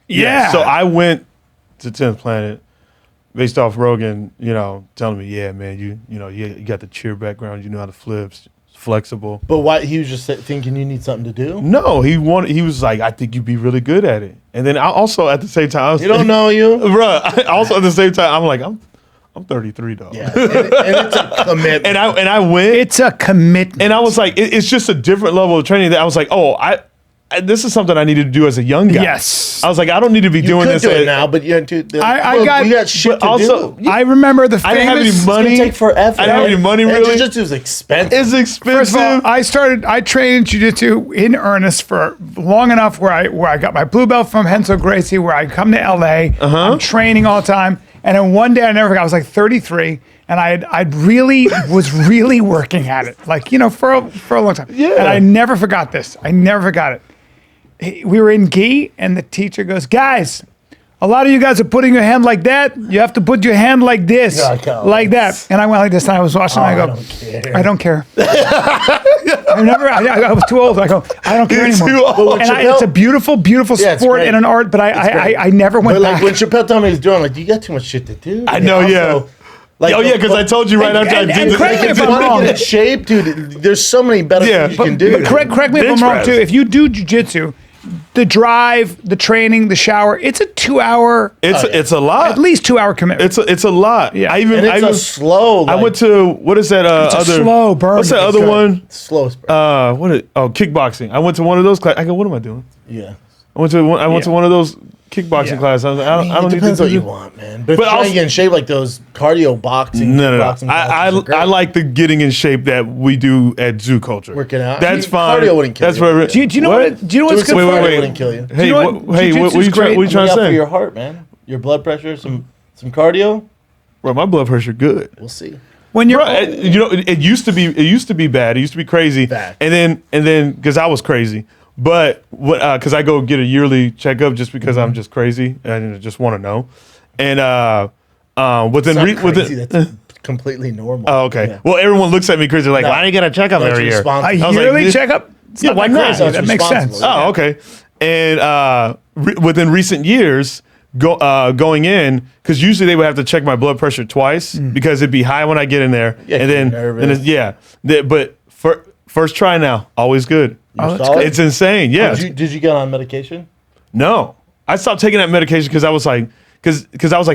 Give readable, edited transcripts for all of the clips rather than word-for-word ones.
Yeah. So I went to 10th Planet based off Rogan, telling me, yeah, man, you got the cheer background, you know how to flip, flexible. But why? He was just thinking you need something to do? No, he was like, I think you'd be really good at it. And then I also at the same time, You don't know you? bro. Also at the same time, I'm like, I'm 33 though. Yeah, and it's a commitment. and I went. It's a commitment. And I was like, it's just a different level of training that I was like, this is something I needed to do as a young guy. Yes. I was like, I don't need to be doing could this do it now, but you we got shit to also, do. I remember the I didn't have any famous. money. It's gonna take forever. I didn't have any money really. Jiu-jitsu is expensive. It's expensive. First of all, I trained jiu-jitsu in earnest for long enough where I got my blue belt from Renzo Gracie, where I come to LA. I'm training all the time. And then one day I never forgot, I was like 33, and I was really working at it, like, for a long time. Yeah. And I never forgot this. I never forgot it. We were in gi, and the teacher goes, guys, a lot of you guys are putting your hand like that. You have to put your hand like this, like that. And I went like this, and I was watching, and I go, I don't care. I was too old. I go, I don't care anymore. And it's a beautiful, beautiful sport and an art, but I never went back. Like when Chappelle told me he was doing, like, you got too much shit to do. I know, yeah. Like, because I told you right after I did this. correct me if I'm wrong. Get in shape, dude. There's so many better things you can do. But correct me if I'm wrong too. If you do jiu-jitsu, the drive, the training, the shower, it's a 2 hour. It's a lot. At least 2 hour commitment. It's a lot. Yeah. It's slow. I went to what is that it's a slow burn. What's that other one? Slow burn. Kickboxing. I went to one of those classes. I go, what am I doing? Yeah. I went to one of those kickboxing classes. I was like, I don't need to depends do what you this. want, man. But if you're trying to get in shape like those cardio boxing. No. Boxing I like the getting in shape that we do at Zoo Culture. Working out. That's fine. Cardio wouldn't kill you. Do you know what's good? Wait. Wouldn't kill you. Hey, what are you trying to For say? your heart, man. Your blood pressure, some cardio. Bro, my blood pressure good. We'll see. When you're, it used to be bad. It used to be crazy. Bad. And then because I was crazy. But because I go get a yearly checkup just because I'm just crazy and I just want to know, and That's completely normal. Oh, okay. Yeah. Well, everyone looks at me crazy like, why do you get a checkup every year? a yearly checkup? It's Yeah, not why that not? crazy. That makes sense. Oh, okay. And within recent years, going in, because usually they would have to check my blood pressure twice because it'd be high when I get in there, Yeah, and then nervous. but first try now, always good. that's solid? good. It's insane. Yeah. Did you get on medication? No, I stopped taking that medication because I was like,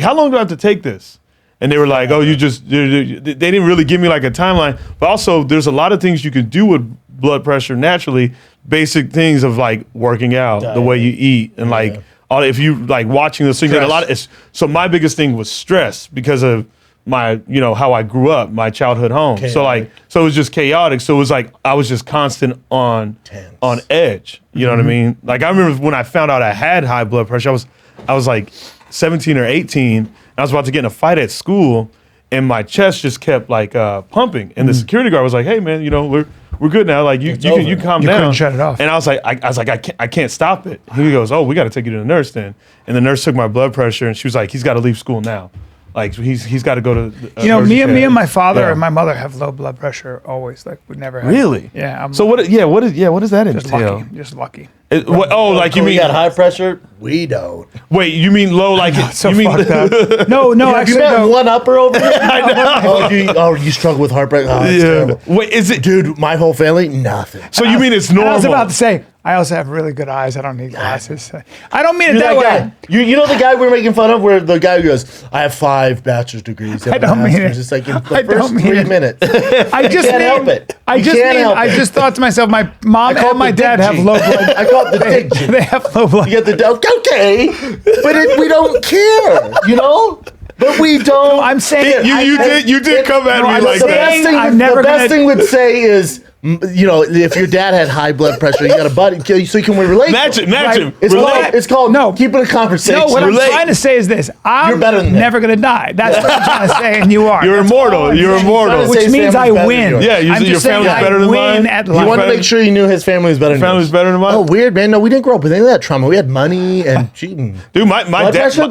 how long do I have to take this? And they were like, oh, they didn't really give me like a timeline. But also, there's a lot of things you can do with blood pressure naturally. Basic things of like working out, the way you eat, and like if you like watching those things. And so my biggest thing was stress because of my, how I grew up, my childhood home. Chaotic. So it was just chaotic. So it was like I was just constant on edge. You know what I mean? Like I remember when I found out I had high blood pressure, I was like 17 or 18. I was about to get in a fight at school, and my chest just kept like pumping. And the security guard was like, "Hey man, we're good now. Like you calm down." Couldn't shut it off. And I was like, I can't stop it. He goes, "Oh, we got to take you to the nurse then." And the nurse took my blood pressure, and she was like, "He's got to leave school now. Like he's got to go to." Me and my father and my mother have low blood pressure always. Like we never had. Really? Yeah. What does that entail? Just lucky. Like you We mean got high pressure? We don't. Wait, you mean low? Like So you mean? fucked up. No, Have you actually, met no. one upper over here? I know. You struggle with heartbreak? Oh, that's terrible. Wait, is it? Dude, my whole family, nothing. So you mean it's And normal? I was about to say, I also have really good eyes. I don't need glasses. I don't mean it that way. Guy. You know the guy we're making fun of, where the guy who goes, I have 5 bachelor's degrees. I don't mean it. It's like in I the don't first mean 3 it. minutes. I just can't help it. I You just can't help I it. just thought to myself, my mom and my dad have low blood. I call it the dick jig. They have low blood. You get the okay, but we don't care, But we don't. I'm saying you did come at me like the that. best thing would say is, if your dad had high blood pressure, you got a buddy, so you can relate. Match him. It's called keeping a conversation. No, what I'm trying to say is this: I'm better than that. never gonna die. That's what I'm trying to say, and you are. You're That's immortal. all I'm You're saying. immortal. Which His means I family's better win. than yours. Yeah, I'm your just saying family's I better than win mine. at You life. want to make sure you knew his family was better than Family's yours. better than mine. Oh, weird, man. No, we didn't grow up with any of that trauma. We had money and cheating. Dude, my Blood dad. pressure?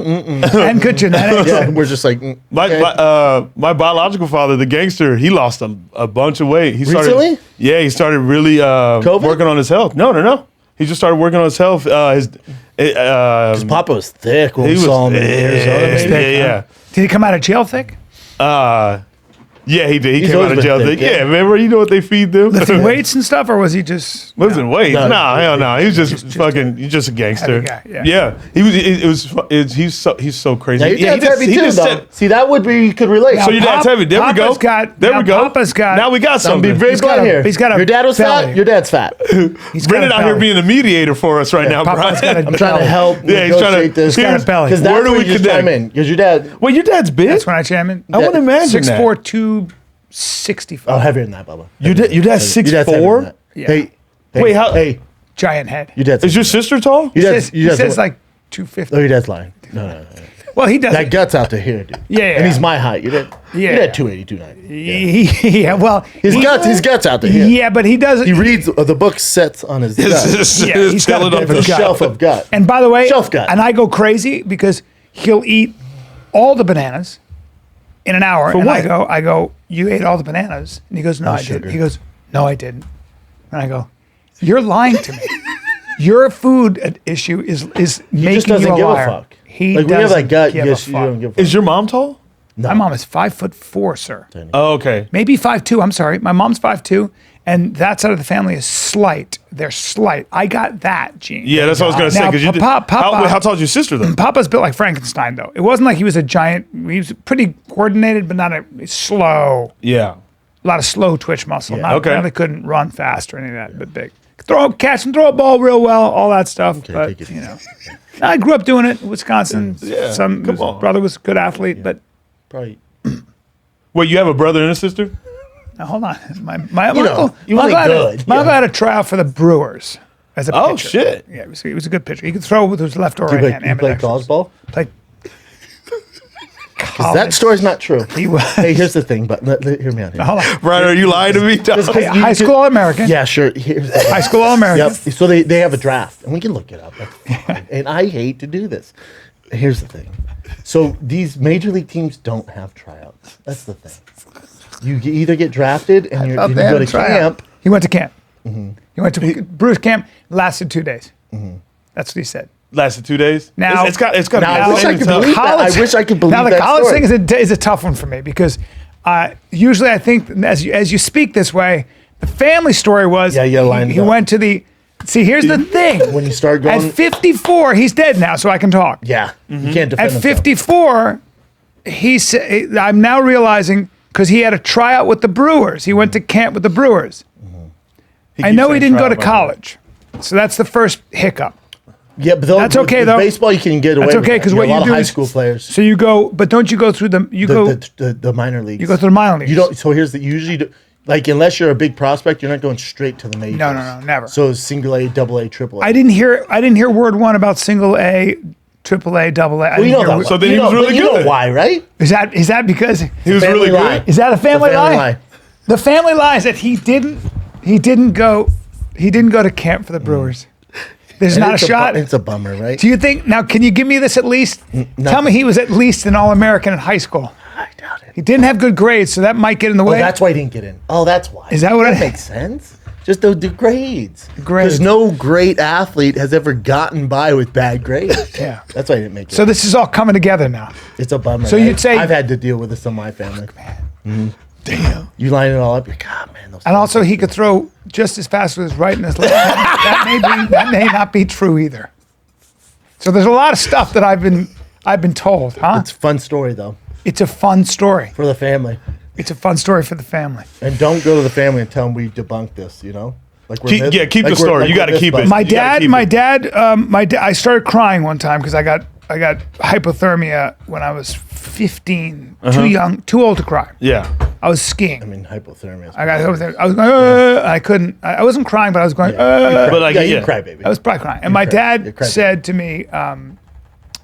and good genetics. Yeah, we're just like, My biological father, the gangster, he lost a bunch of weight. He started, Recently? Yeah, he started really working on his health. No. He just started working on his health. Papa was thick when he we was saw him in Arizona. yeah. Did he come out of jail thick? Yeah, he did. He He's came out always of jail. been thick, Yeah, yeah. remember? You know what they feed them? Lifting weights and stuff, or was he just Lifting weights? No. Nah, hell no. He was just fucking. He's just a gangster. Heavy guy, yeah. He's so crazy. Now, your dad's heavy he too, just though. said- See, that would be, you could relate. So your dad's heavy. There we go. There we go. Papa's got. Now we got I'm something. being very He's got blunt a- here. he's got a Your dad was belly. fat. Your dad's fat. He's got Brendan a out here belly. being a mediator for us right now, Papa's got Brian. a I'm trying to belly. help Yeah, he's trying to- negotiate this. he's got a belly. Because that's Where do where we you just connect? chime in. Because your dad, Well, your dad's big. That's when I chime in. I wouldn't imagine that. 6'4", 265. oh, heavier than that, Bubba. Your dad's Your dad's heavier than 6'4"? that. Yeah. Hey, Wait, how- Hey, Giant head. your dad's. Is your sister tall? He your says, dad's, your dad's says like 250. Oh, your dad's lying. No. Well, he does. That gut's out to here, dude. Yeah, And he's my height. Your dad, Yeah. Your dad 280, 290. Yeah, well, His guts out to here. Yeah, but he doesn't. He reads the book sets on his gut. Yeah, he's got a bit of a It's a gut. shelf of gut. And by the way, Shelf gut. and I go crazy because he'll eat all the bananas in an hour. For and what? I go, you ate all the bananas? And he goes, no, I sugar. didn't. He goes, no, I didn't. And I go, you're lying to me. Your food issue is He making just doesn't you a give liar. a fuck. He Like, when you have doesn't that gut, give you a just you fuck. don't give a fuck. Is your mom tall? My mom is 5'4", sir. Oh, okay. Maybe 5'2". I'm sorry. My mom's 5'2", and that side of the family is slight. They're slight. I got that gene. Yeah, that's what I was gonna say. Now, 'Cause you did- Papa- how tall is your sister though? Papa's built like Frankenstein, though. It wasn't like he was a giant. He was pretty coordinated, but not slow. Yeah. A lot of slow twitch muscle. Yeah. Not, Okay. They couldn't run fast or any of that, but big. Catch and throw a ball real well, all that stuff. But, take it you know. I grew up doing it in Wisconsin. Yeah, Come come on. brother was a good athlete, but Probably. Wait, you have a brother and a sister? now, hold on. My You know, uncle, you my really uncle, good, had, my yeah. uncle had a tryout for the Brewers as a pitcher. Oh, shit. Yeah, he was a good pitcher. He could throw with his left or You right hand. play ambidextrous. college ball? Played 'Cause that story's not true. He was. Hey, here's the thing, but hear me out here. Hold on. Brian, are you lying to me? High school All-American. Yeah, sure. Here's the High school All-American. Yep. So they have a draft, and we can look it up. That's fine. And I hate to do this. Here's the thing. So these major league teams don't have tryouts. That's the thing. You either get drafted and you They go had to a tryout. camp. He went to camp. He went to Brewers camp. Lasted 2 days. That's what he said. Lasted 2 days. Now- it's got to Now, be I wish I could believe that. I wish I could believe Now the that college story. thing is a tough one for me because usually I think as you speak this way, the family story was Yeah, you gotta line it he up. went to the. See, here's the thing. When you start At going, 54, he's dead now, so I can talk. yeah, you can't defend At himself. 54, I'm now realizing because he had a tryout with the Brewers. He went to camp with the Brewers. I know he didn't go to college, so that's the first hiccup. Yeah, but That's okay, with though. Baseball, you can get away. That's with okay that. because what a lot you of do high is school players. So you go, but don't you go through the? You go. The minor leagues. You go through the minor leagues. You don't. So here's the you usually do, like unless you're a big prospect, you're not going straight to the majors. No, never. So it's single A, double A, triple A. I didn't hear word one about single A, triple A, double A. I Well, you didn't know hear that. So then you he was know, really but you know good. why, right? Is that because He was really good. lie. is that a family, It's a family lie? lie. The family lie is that he didn't go to camp for the Brewers. There's And not a it's shot. It's a bummer, right? Do you think now? Can you give me this at least? Tell me he was at least an All-American in high school. I doubt it. He didn't have good grades, so that might get in the Oh, way. that's why he didn't get in. Oh, that's why. Is that what that it- makes sense? Just the grades. grades. Because no great athlete has ever gotten by with bad grades. Yeah. That's why he didn't make it. So this is all coming together now. It's a bummer. So right? you'd say- I've had to deal with this in my family. Damn. You line it all up, you're like, God, man. Those And also, he could throw just as fast with his right and his left. that may not be true either. So there's a lot of stuff that I've been told, huh? It's a fun story though It's a fun story. for the family. It's a fun story for the family. And don't go to the family and tell them we debunked this. You know, like Keep the story. You got to keep it. My You gotta dad, keep it. my dad. I started crying one time because I got hypothermia when I was 15. Too young, too old to cry. Yeah. I was skiing. I mean, hypothermia. Is I got hypothermia. I was going. I couldn't. I wasn't crying, but I was going. But like, yeah, yeah. you cry, baby. I was probably crying. And my cry. You dad cry. said to me,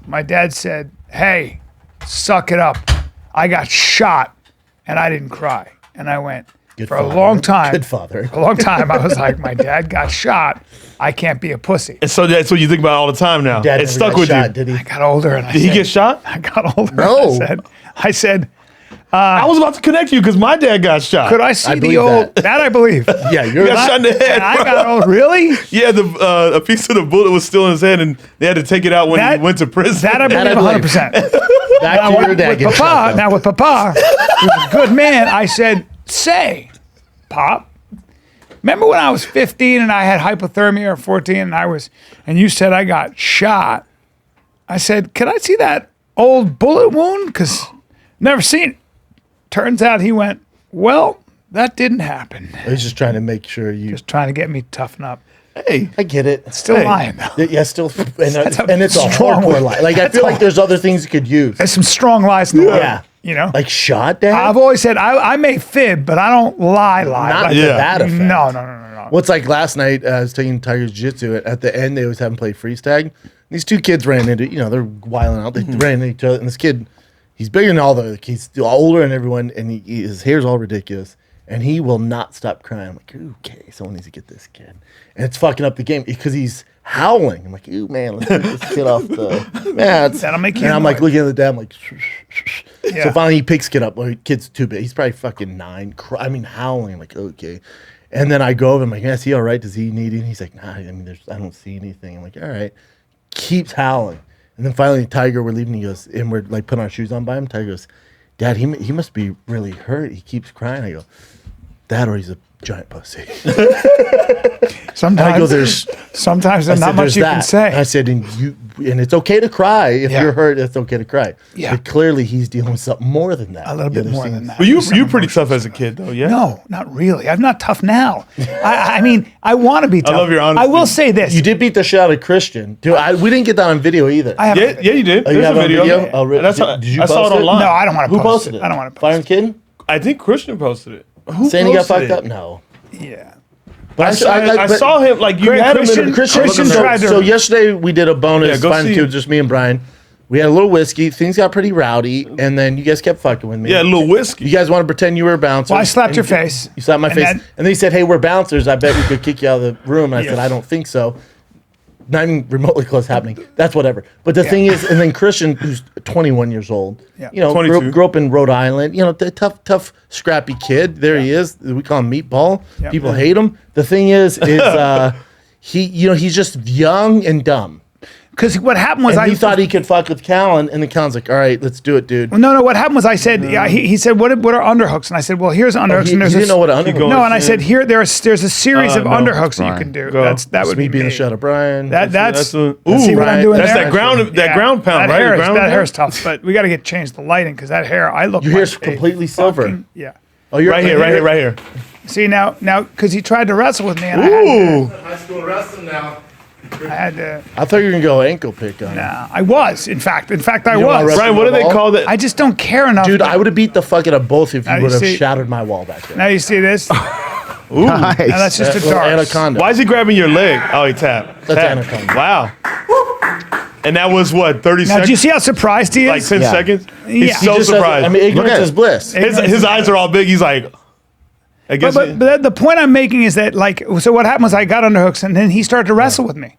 my dad said, "Hey, suck it up. I got shot, and I didn't cry." And I went Good for father. a long time. Good father. A long time. I was like, my dad got shot. I can't be a pussy. And so that's what you think about all the time now. Dad It never stuck got with shot, you. Did he? I got older, and I Did said, he get shot? I got older. No. And I said, I was about to connect you because my dad got shot. Could I see I the believe old? that. That I believe. Yeah, you're He got shot in the head. And I bro. got old. Really? Yeah, a piece of the bullet was still in his head, and they had to take it out when he went to prison. That I That believe I believe. 100%. back to your dad With getting shot, Papa, though. now with Papa, who's a good man, I said, say, Pop, remember when I was 15 and I had hypothermia, or 14 and you said I got shot? I said, can I see that old bullet wound? Because never seen it. Turns out he went, well, that didn't happen. He's just trying to make sure you. Just trying to get me to toughen up. Hey, I get it. Still Hey. lying, though. Yeah, still, and it's a strong hardcore one. lie. Like I That's feel a- like there's other things you could use. There's some strong lies in the world. Yeah. You know? Like shot, Dad. I've always said, I may fib, but I don't lie. Not Like, to Yeah. that effect. no. What's like last night? I was taking Tiger Jiu-Jitsu. At the end, they always have him play freeze tag. These two kids ran into, they're wiling out. They ran into each other, and this kid, he's bigger than all the. He's older than everyone, and his hair's all ridiculous, and he will not stop crying. I'm like, okay, someone needs to get this kid, and it's fucking up the game because he's howling. I'm like, ooh man, let's get this kid off the mats. That'll make you And I'm like annoyed. looking at the dad, I'm like. Yeah. So finally he picks kid up. Well, kid's too big. He's probably fucking 9. Howling. I'm like, okay. And then I go over. I'm like, is he all right? Does he need anything? He's like, nah. I mean, I don't see anything. I'm like, all right. Keeps howling. And then finally, Tiger, we're leaving. He goes, and we're like putting our shoes on by him. Tiger goes, Dad, he must be really hurt. He keeps crying. I go, Dad, or he's a giant pussy. Sometimes, I go, there's sometimes there's I not said, much "There's you that." can say. I said, and it's okay to cry if Yeah. you're hurt. It's okay to cry. Yeah. But clearly, he's dealing with something more than that. A little bit There's more than things- that. but you Some pretty emotions. tough as a kid though, yeah. No, not really. I'm not tough now. I mean, I want to be tough. love your I honesty. will say this. You did beat the shit out of Christian. Dude, we didn't get that on video either. I have. Yeah, you did. Oh, you There's have a it on video. video? Oh, really? And that's Did you I saw post it it? online. No, I don't want to Who post posted it. it? I don't want to Fire post and it. Kid? I think Christian posted it. Who Saying he got posted fucked it? up? No. Yeah. But I but- saw him like you Greg, had him in a Christian so, tried to- so yesterday we did a bonus. Yeah, go Fire and see Kid, it. just me and Brian. We had a little whiskey. Things got pretty rowdy, and then you guys kept fucking with me. Yeah, a little whiskey. You guys want to pretend you were a bouncer. Well, I slapped and your you- face. You slapped my And face. then- And then he said, hey, we're bouncers. I bet we could kick you out of the room. And I Yeah. said, I don't think so. Not even remotely close happening. That's whatever. But the thing is, and then Christian, who's 21 years old, Yeah. 22. grew up in Rhode Island, the tough, scrappy kid. There he is. We call him Meatball. Yeah. People hate him. The thing is he's just young and dumb. Because what happened was And he thought he could fuck with Callan, and the Callan's like, all right, let's do it, dude. No. What happened was I said, yeah. He said, what are underhooks? And I said, well, here's underhooks. He and there's didn't know what an Keep underhook going. No, and I said, there's a series of no, underhooks that you Brian. can do. Go. That would me be being me. a shot of Brian. That's see what Brian. I'm doing That's there. that ground Yeah. ground pound, That right? hair is, Ground that pound? hair's tough, but we got to change the lighting because that hair, I look Your like hair's a completely silver. fucking- Yeah. Oh, you're Right here, right here. See now, because he tried to wrestle with me, and I Ooh. High school wrestling now. had to. I thought you were gonna go ankle pick on him. I was, in fact, I You don't wanna was. wrestle Brian, what do they wall? call that? I just don't care enough. Dude, I would have beat the fuck out of both if Now you you would have see- shattered my wall back there. Now you see this? Now Nice. that's just a Little dart. anaconda. Why is he grabbing your leg? Oh, he tapped. That's Tap. anaconda. Wow. And that was what, 30 Now, seconds? do you see how surprised he is? Like 10 Yeah. seconds? Yeah. He's He so Just doesn't- surprised. I mean, ignorance Look at is it. bliss. his eyes are all big. He's like, I guess. But the point I'm making is that, like, so what happened was I got underhooks, and then he started to wrestle with me.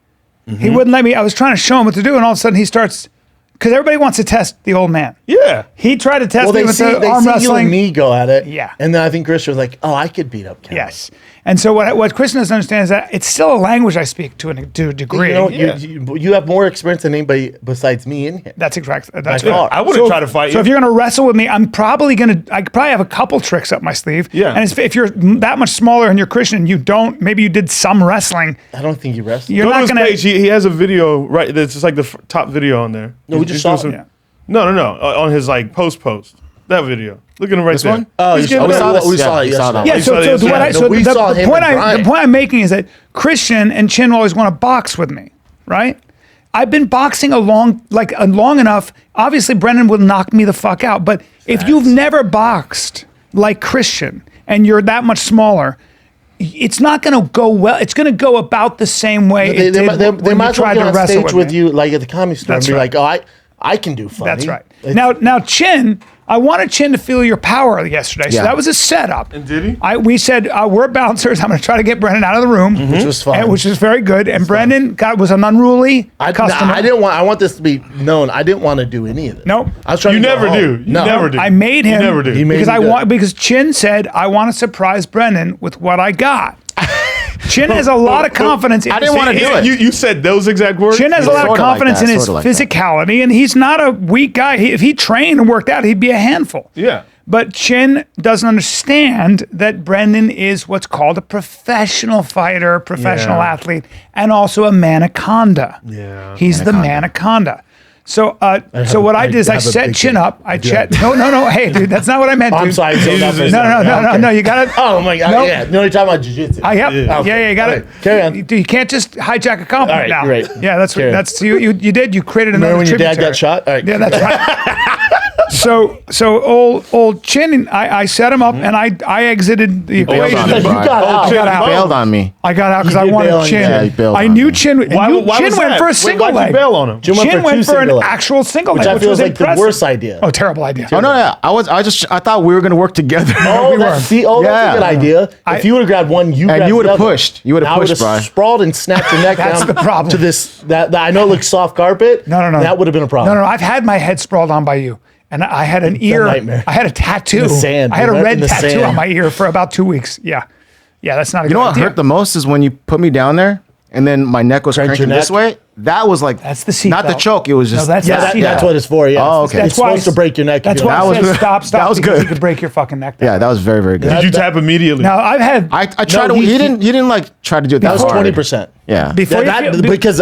He wouldn't let me. I was trying to show him what to do, and all of a sudden he starts, because everybody wants to test the old man. yeah. He tried to test Well, me they with see, the arm you wrestling. and me go at it. Yeah. And then I think Christian was like, oh, I could beat up Cal. Yes. And so what Kristen doesn't understand is that it's still a language I speak to a degree. You know, Yeah. you have more experience than anybody besides me in here. That's exactly. That's By right. far. I wouldn't try to fight So you. if you're going to wrestle with me, I could probably have a couple tricks up my sleeve. Yeah. And if you're that much smaller and you're Christian, maybe you did some wrestling. I don't think you wrestled. You're Go to not his going page. to. He has a video, right? That's just like the top video on there. No, we just saw it. Yeah. No. On his like post. That video. Look at him right there. one? Oh, He's you giving we it- saw this. we saw Yeah, it we saw yesterday. that. Yeah, You so, saw so, this, what yeah. I, No, so we the, saw the him point and the Brian. point I'm making is that Christian and Chin always want to box with me, right? I've been boxing long enough. Obviously, Brendan would knock me the fuck out. But if you've never boxed like Christian and you're that much smaller, it's not going to go well. It's going to go about the same way it did They when might you as well tried get to on wrestle stage with with me. you, like at the comedy store, That's and be right. like, oh, I can do funny. That's right. It's- Now Chin, I wanted Chin to feel your power yesterday. So Yeah. that was a setup. And did he? We said, we're bouncers. I'm going to try to get Brendan out of the room. Which was fun. Which was very good. And Brendan was an unruly customer. I want this to be known. I didn't want to do any of this. Nope. I was trying You to go never home. do. You No. never do. I made him You never do. He made because me because Chin said, I want to surprise Brendan with what I got. Chin has a lot of confidence in I didn't his- wanna do it. You said those exact words? Chin has a lot of Sorta like confidence that, in his sorta like that. physicality, and he's not a weak guy. If he trained and worked out, he'd be a handful. Yeah. But Chin doesn't understand that Brendan is what's called a professional fighter, professional Yeah. athlete, and also a manaconda. Yeah. He's the manaconda. So, what I did is I have a set big Chin dick. up. No. Hey, dude, that's not what I meant, dude. I'm sorry. So Jesus. No. You got to. Oh my god. Nope. Yeah. No, you're talking about jiu-jitsu. Yep. Yeah. Yeah, you got All it. right, carry on. You can't just hijack a compliment All right, now. great. Yeah, that's Carry on. that's you did. You created another Remember when your dad tributary. got shot? All right. Yeah, that's right. So old Chin, I set him up and I exited the bailed equation. on me, You Brian. got out. I got out. Bailed on me. I got out because I did bail wanted on Chin. him. Yeah, he bailed I on knew me. Chin. Why Chin was went that? for a single Why'd leg. you bail on him? Chin Chin went for an single legs, actual single which leg, I feel was is like the impressive. worst idea. Oh, terrible idea. Oh no, I thought we were gonna work together. Oh, we that's, weren't. see, that's Yeah. a good idea. If you would have grabbed one, you And you would would've pushed. You would've I pushed, would've Brian. sprawled and snapped your neck That's down the problem. to this. That I know it looks soft carpet. No. That would have been a problem. No. I've had my head sprawled on by you. And I had an ear. nightmare. I had a tattoo. In the sand, I had a right red in the tattoo sand. on my ear for about 2 weeks. Yeah. Yeah, that's not a You good know what idea. hurt the most is when you put me down there and then my neck was Cranked your cranking this neck? way. That was like That's the seat not the belt. choke. It was just No, that's Yeah, the that, seat that's belt. what it's for. Yeah. Oh, okay. It's supposed to break your neck. That's if you why don't- I That said was- stop. that was because good. You could break your fucking neck. yeah, that was very very good. Did you tap immediately? Now I've had I tried to. he- He didn't like try to do it. That was hard. 20%. Yeah. before you feel, Because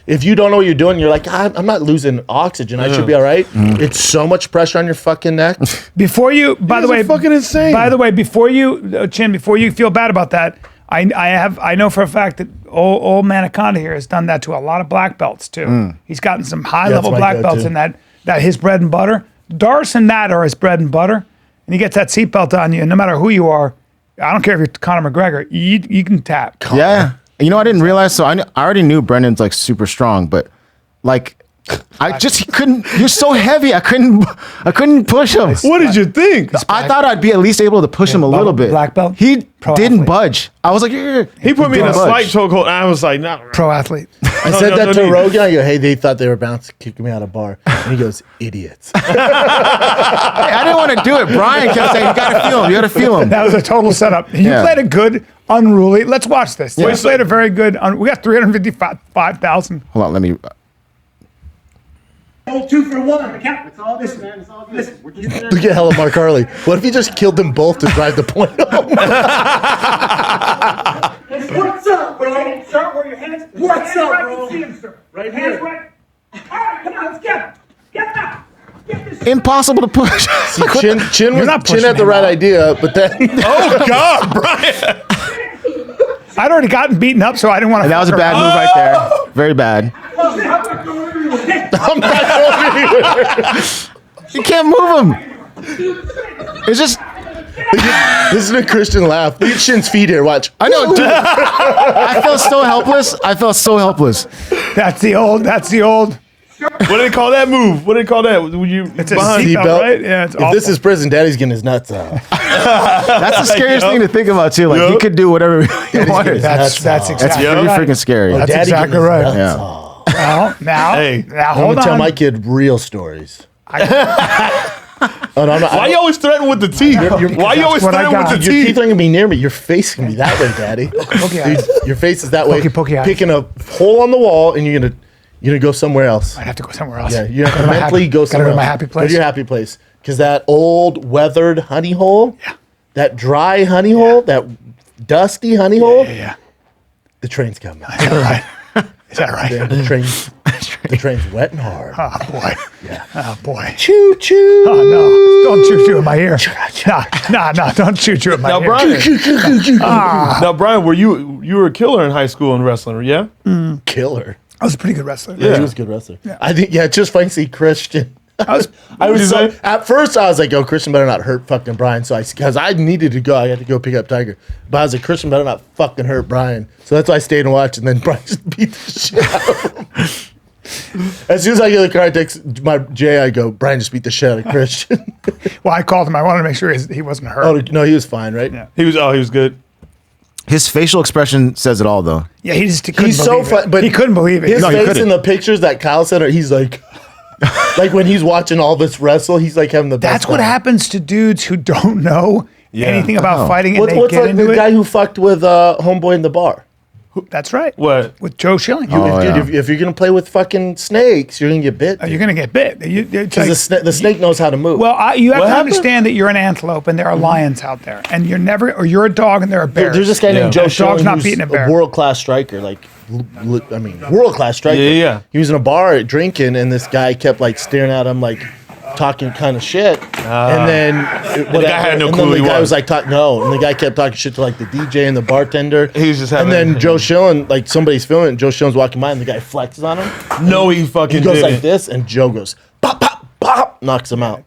if you don't know what you're doing, you're like, I'm not losing oxygen. I should be all right. It's so much pressure on your fucking neck. before you. By the guys way, are fucking insane. By the way, before you, Chin, before you feel bad about that, I know for a fact that old Manaconda here has done that to a lot of black belts too. He's gotten some high level my black go-to. belts in that his bread and butter. Darce and that are his bread and butter, and he gets that seatbelt on you, and no matter who you are, I don't care if you're Conor McGregor, you can tap. Yeah. You know, I didn't realize. So I already knew Brendan's like super strong, but like, he couldn't. You're so heavy. I couldn't push him. What did you think? I thought I'd be at least able to push him a little bit. black belt? He Pro didn't athlete. budge. I was like, "Yeah." He put me in a Didn't slight budge. chokehold, and I was like, "No." Pro athlete. I said that to Rogan. I go, hey, they thought they were about to kick me out of a bar. And he goes, idiots. I didn't want to do it. Brian kept saying, "You gotta feel him. You gotta feel him." That was a total setup. You Yeah. played a good unruly. Let's watch this. You Wait, played a very good. We got 355,000. Hold on, let me. Hold 2 for 1. It's all this, man. It's all good. We're just there. Look at hella Mark Harley. What if he just killed them both to drive the point home? What's up, bro? Sir, where your hands? What's up, bro? See him, sir. Right Hands here. right. All right, come on, let's get him. Get that. Get this. Impossible to push. Chin not Chin pushing had the him right out. idea, but then Oh God, Brian! I'd already gotten beaten up, so I didn't want to. And that was a bad move right there. Very bad. I'm not going anywhere. You can't move him. It's just. This is a Christian laugh. Look at Chin's feet here. Watch. I know, dude. I felt so helpless. That's the old. What do they call that move? What do they call that? When you It's a behind- seatbelt, Seatbelt. right? Yeah, it's If awful. this is prison, Daddy's getting his nuts out. That's the scariest thing to think about too. Like he Yup. could do whatever he wanted. That's That's exactly Pretty right. freaking scary. That's Daddy exactly getting his right. nuts Yeah. out. Now, Hey, now I'm hold gonna tell on. my kid real stories. Oh, no, I'm not, Why you always threaten with the teeth? Why you always what I threaten got. with the Your teeth teeth? aren't gonna be near me. Your face can be that way, Daddy. Pokey eyes. Dude, your face is that way. Pokey eyes. Picking a hole on the wall, and you're gonna go somewhere else. I'd have to go somewhere else. Yeah, you have to my mentally happy- go gotta somewhere go to my else. happy Go place. to your happy place, because that old weathered honey hole, Yeah. that dry honey hole, that dusty honey hole, Yeah. the train's coming. Is that right? Is that right? Yeah, the train's wet and hard. Oh boy. Yeah. Oh boy. Choo choo. Oh no! Don't choo choo in my ear. No! Don't choo choo in my Now, ear. Brian. Now, Brian, were you were a killer in high school in wrestling? Yeah. Killer. I was a pretty good wrestler. Yeah, he was a good wrestler. I think, it's just funny to see Christian. I was. I was What so, did you say? at first I was like, "Oh, Christian better not hurt fucking Brian." So because I needed to go, I had to go pick up Tiger. But I was like, "Christian better not fucking hurt Brian." So that's why I stayed and watched, and then Brian just beat the shit out of him. As soon as I get in the car, I text my Jay. I go, Bryan just beat the shit out of Christian. Well, I called him. I wanted to make sure he wasn't hurt. Oh no, he was fine, right? Yeah. He was good. His facial expression says it all, though. Yeah, he just couldn't He's so believe fun, it. but he couldn't believe it. His No, he face couldn't. in the pictures that Kyle sent her, he's like, like when he's watching all this wrestle, he's like having the best. That's what time. happens to dudes who don't know anything about fighting, and What's they get like into the it. guy who fucked with homeboy in the bar? That's right. What? With Joe Schilling. Dude, if you're gonna play with fucking snakes, you're gonna get bit. You're gonna get bit. Because the snake knows how to move. Well, you have to happened? understand that you're an antelope and there are lions out there, and you're never, or you're a dog and there are bears. There's this guy named Joe That dog's Schilling not who's beating a bear. world-class striker, like, world-class striker. Yeah. He was in a bar drinking, and this guy kept, like, staring at him, like, talking kind of shit. And then the guy had no clue the who he guy was. was like, and the guy kept talking shit to, like, the DJ and the bartender. He was just having. And then Joe Schilling, like, somebody's filming it, and Joe Schilling's walking by, and the guy flexes on him. No, he fucking He goes didn't. like this, and Joe goes, pop, pop, pop, knocks him out.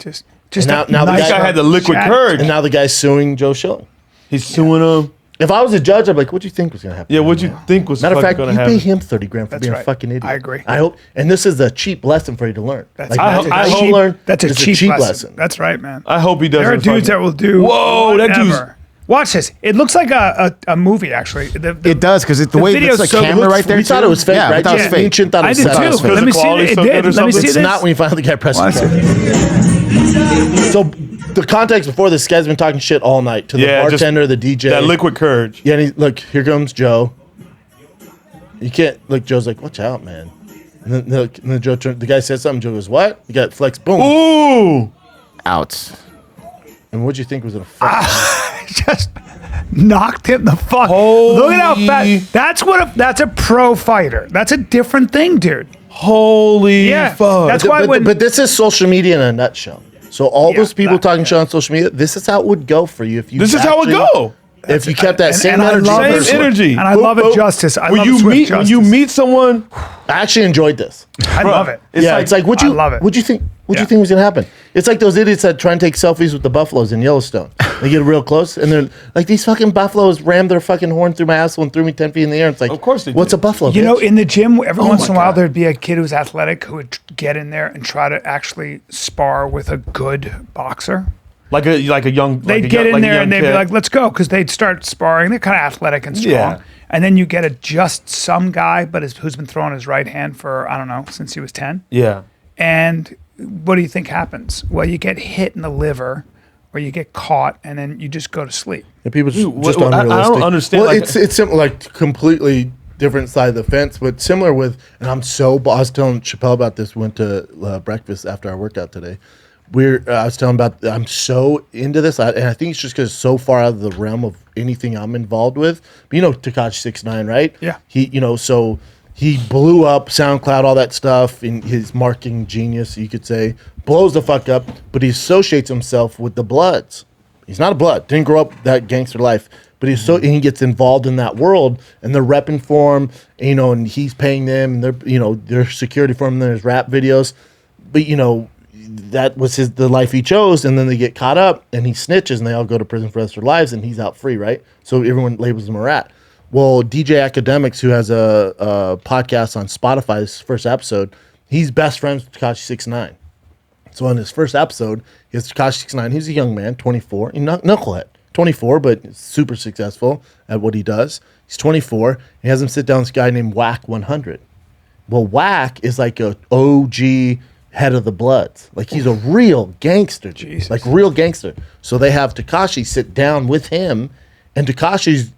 Just And a now the nice guy had the liquid chat. courage. And now the guy's suing Joe Schilling. He's suing him. If I was a judge, I'd be like, what do you think was going to happen? Yeah, what'd you think was Matter of fact, going you to pay happen? him $30,000 for That's being a right. fucking idiot. I agree. I hope, and this is a cheap lesson for you to learn. That's, I that's, a hope- cheap, that's a It's cheap lesson. That's right, man. I hope he doesn't. There are dudes that will do. Whoa, that dude's. whatever. Watch this. It looks like a movie, actually. It does, because the way video's it's like so- camera right there. We thought too. it was fake, Yeah, right? we thought it was Yeah, fake. me and Chin thought it I was did fake. too. Because Let the me see quality's it. so It good did. or Let me see something? It's this. not when you finally get pressed. Watch it. So the context before this guy's been talking shit all night to the Yeah, just bartender, the DJ. That liquid courage. Yeah, and he's look, here comes Joe. You can't look. Joe's like, watch out, man. And then Joe, the guy says something. Joe goes, what? You got flex, boom. Ooh. Out. And what'd you think was gonna fuck? Just knocked him the fuck. Holy- Look at how fat. That's a pro fighter. That's a different thing, dude. Holy Yeah, fuck. that's why when But this is social media in a nutshell. So all Yeah, those people that- talking shit on social media, this is how it would go for you if you. This is how it actually- go. If you kept that and- same and I energy. love it. Same energy. And I love it, justice. I when love you it, swift meet when you justice. meet someone, I actually enjoyed this. I love it. It's like what you I love it. What'd you think? What'd Yeah. you think was gonna happen? It's like those idiots that try and take selfies with the buffaloes in Yellowstone. They get real close and they're like, these fucking buffaloes rammed their fucking horn through my asshole and threw me 10 feet in the air. It's like, Of course they what's did. a buffalo? You know, bitch? in the gym, every once my in a while, God. there'd be a kid who's athletic who would get in there and try to actually spar with a good boxer. like a young, They'd get in there and they'd be like, let's go, because they'd start sparring. They're kind of athletic and strong. Yeah. And then you get just some guy, but who's been throwing his right hand for, I don't know, since he was 10. yeah. And what do you think happens? Well, you get hit in the liver or you get caught and then you just go to sleep. And people just what- I don't unrealistic. understand, Well, like- it's simple, like completely different side of the fence, but similar with. And I was telling Chappelle about this. Went to breakfast after our workout today. I was telling about. I'm so into this, and I think it's just because it's so far out of the realm of anything I'm involved with. But you know, Tekashi 6ix9ine, right? Yeah. So he blew up SoundCloud, all that stuff, in his marketing genius, you could say, blows the fuck up. But he associates himself with the Bloods. He's not a Blood. Didn't grow up that gangster life. But and he gets involved in that world, and they're repping for him, and he's paying them, and they're security for him in his rap videos. But that was the life he chose, and then they get caught up, and he snitches, and they all go to prison for the rest of their lives, and he's out free, right? So everyone labels him a rat. Well, DJ Akademiks, who has a podcast on Spotify, this first episode, he's best friends with Tekashi 6ix9ine. So on his first episode, he has Tekashi 6ix9ine. He's a young man, 24, knucklehead, 24, but super successful at what he does. He's 24. He has him sit down with this guy named Wack 100. Well, Wack is like a OG head of the Bloods. Like he's a real gangster, Jesus. like real gangster. So they have Tekashi sit down with him, and Tekashi's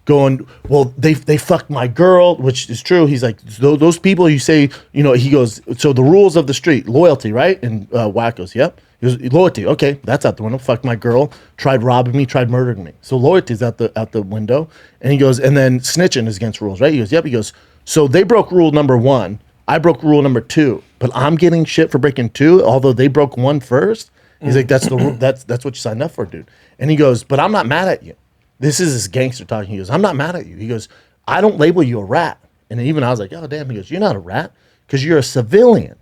going, well, they fucked my girl, which is true. He's like, those people you say, he goes, so the rules of the street, loyalty, right? And Wack goes, yep. He goes, loyalty, okay, that's out the window. Fucked my girl, tried robbing me, tried murdering me. So loyalty's out the window. And he goes, and then snitching is against rules, right? He goes, yep. He goes, so they broke rule number 1. I broke rule number 2, but I'm getting shit for breaking 2, although they broke 1 first. He's like, that's the rule. That's what you signed up for, dude. And he goes, but I'm not mad at you. This is this gangster talking. He goes, I'm not mad at you. He goes, I don't label you a rat. And even I was like, oh, damn. He goes, you're not a rat because you're a civilian.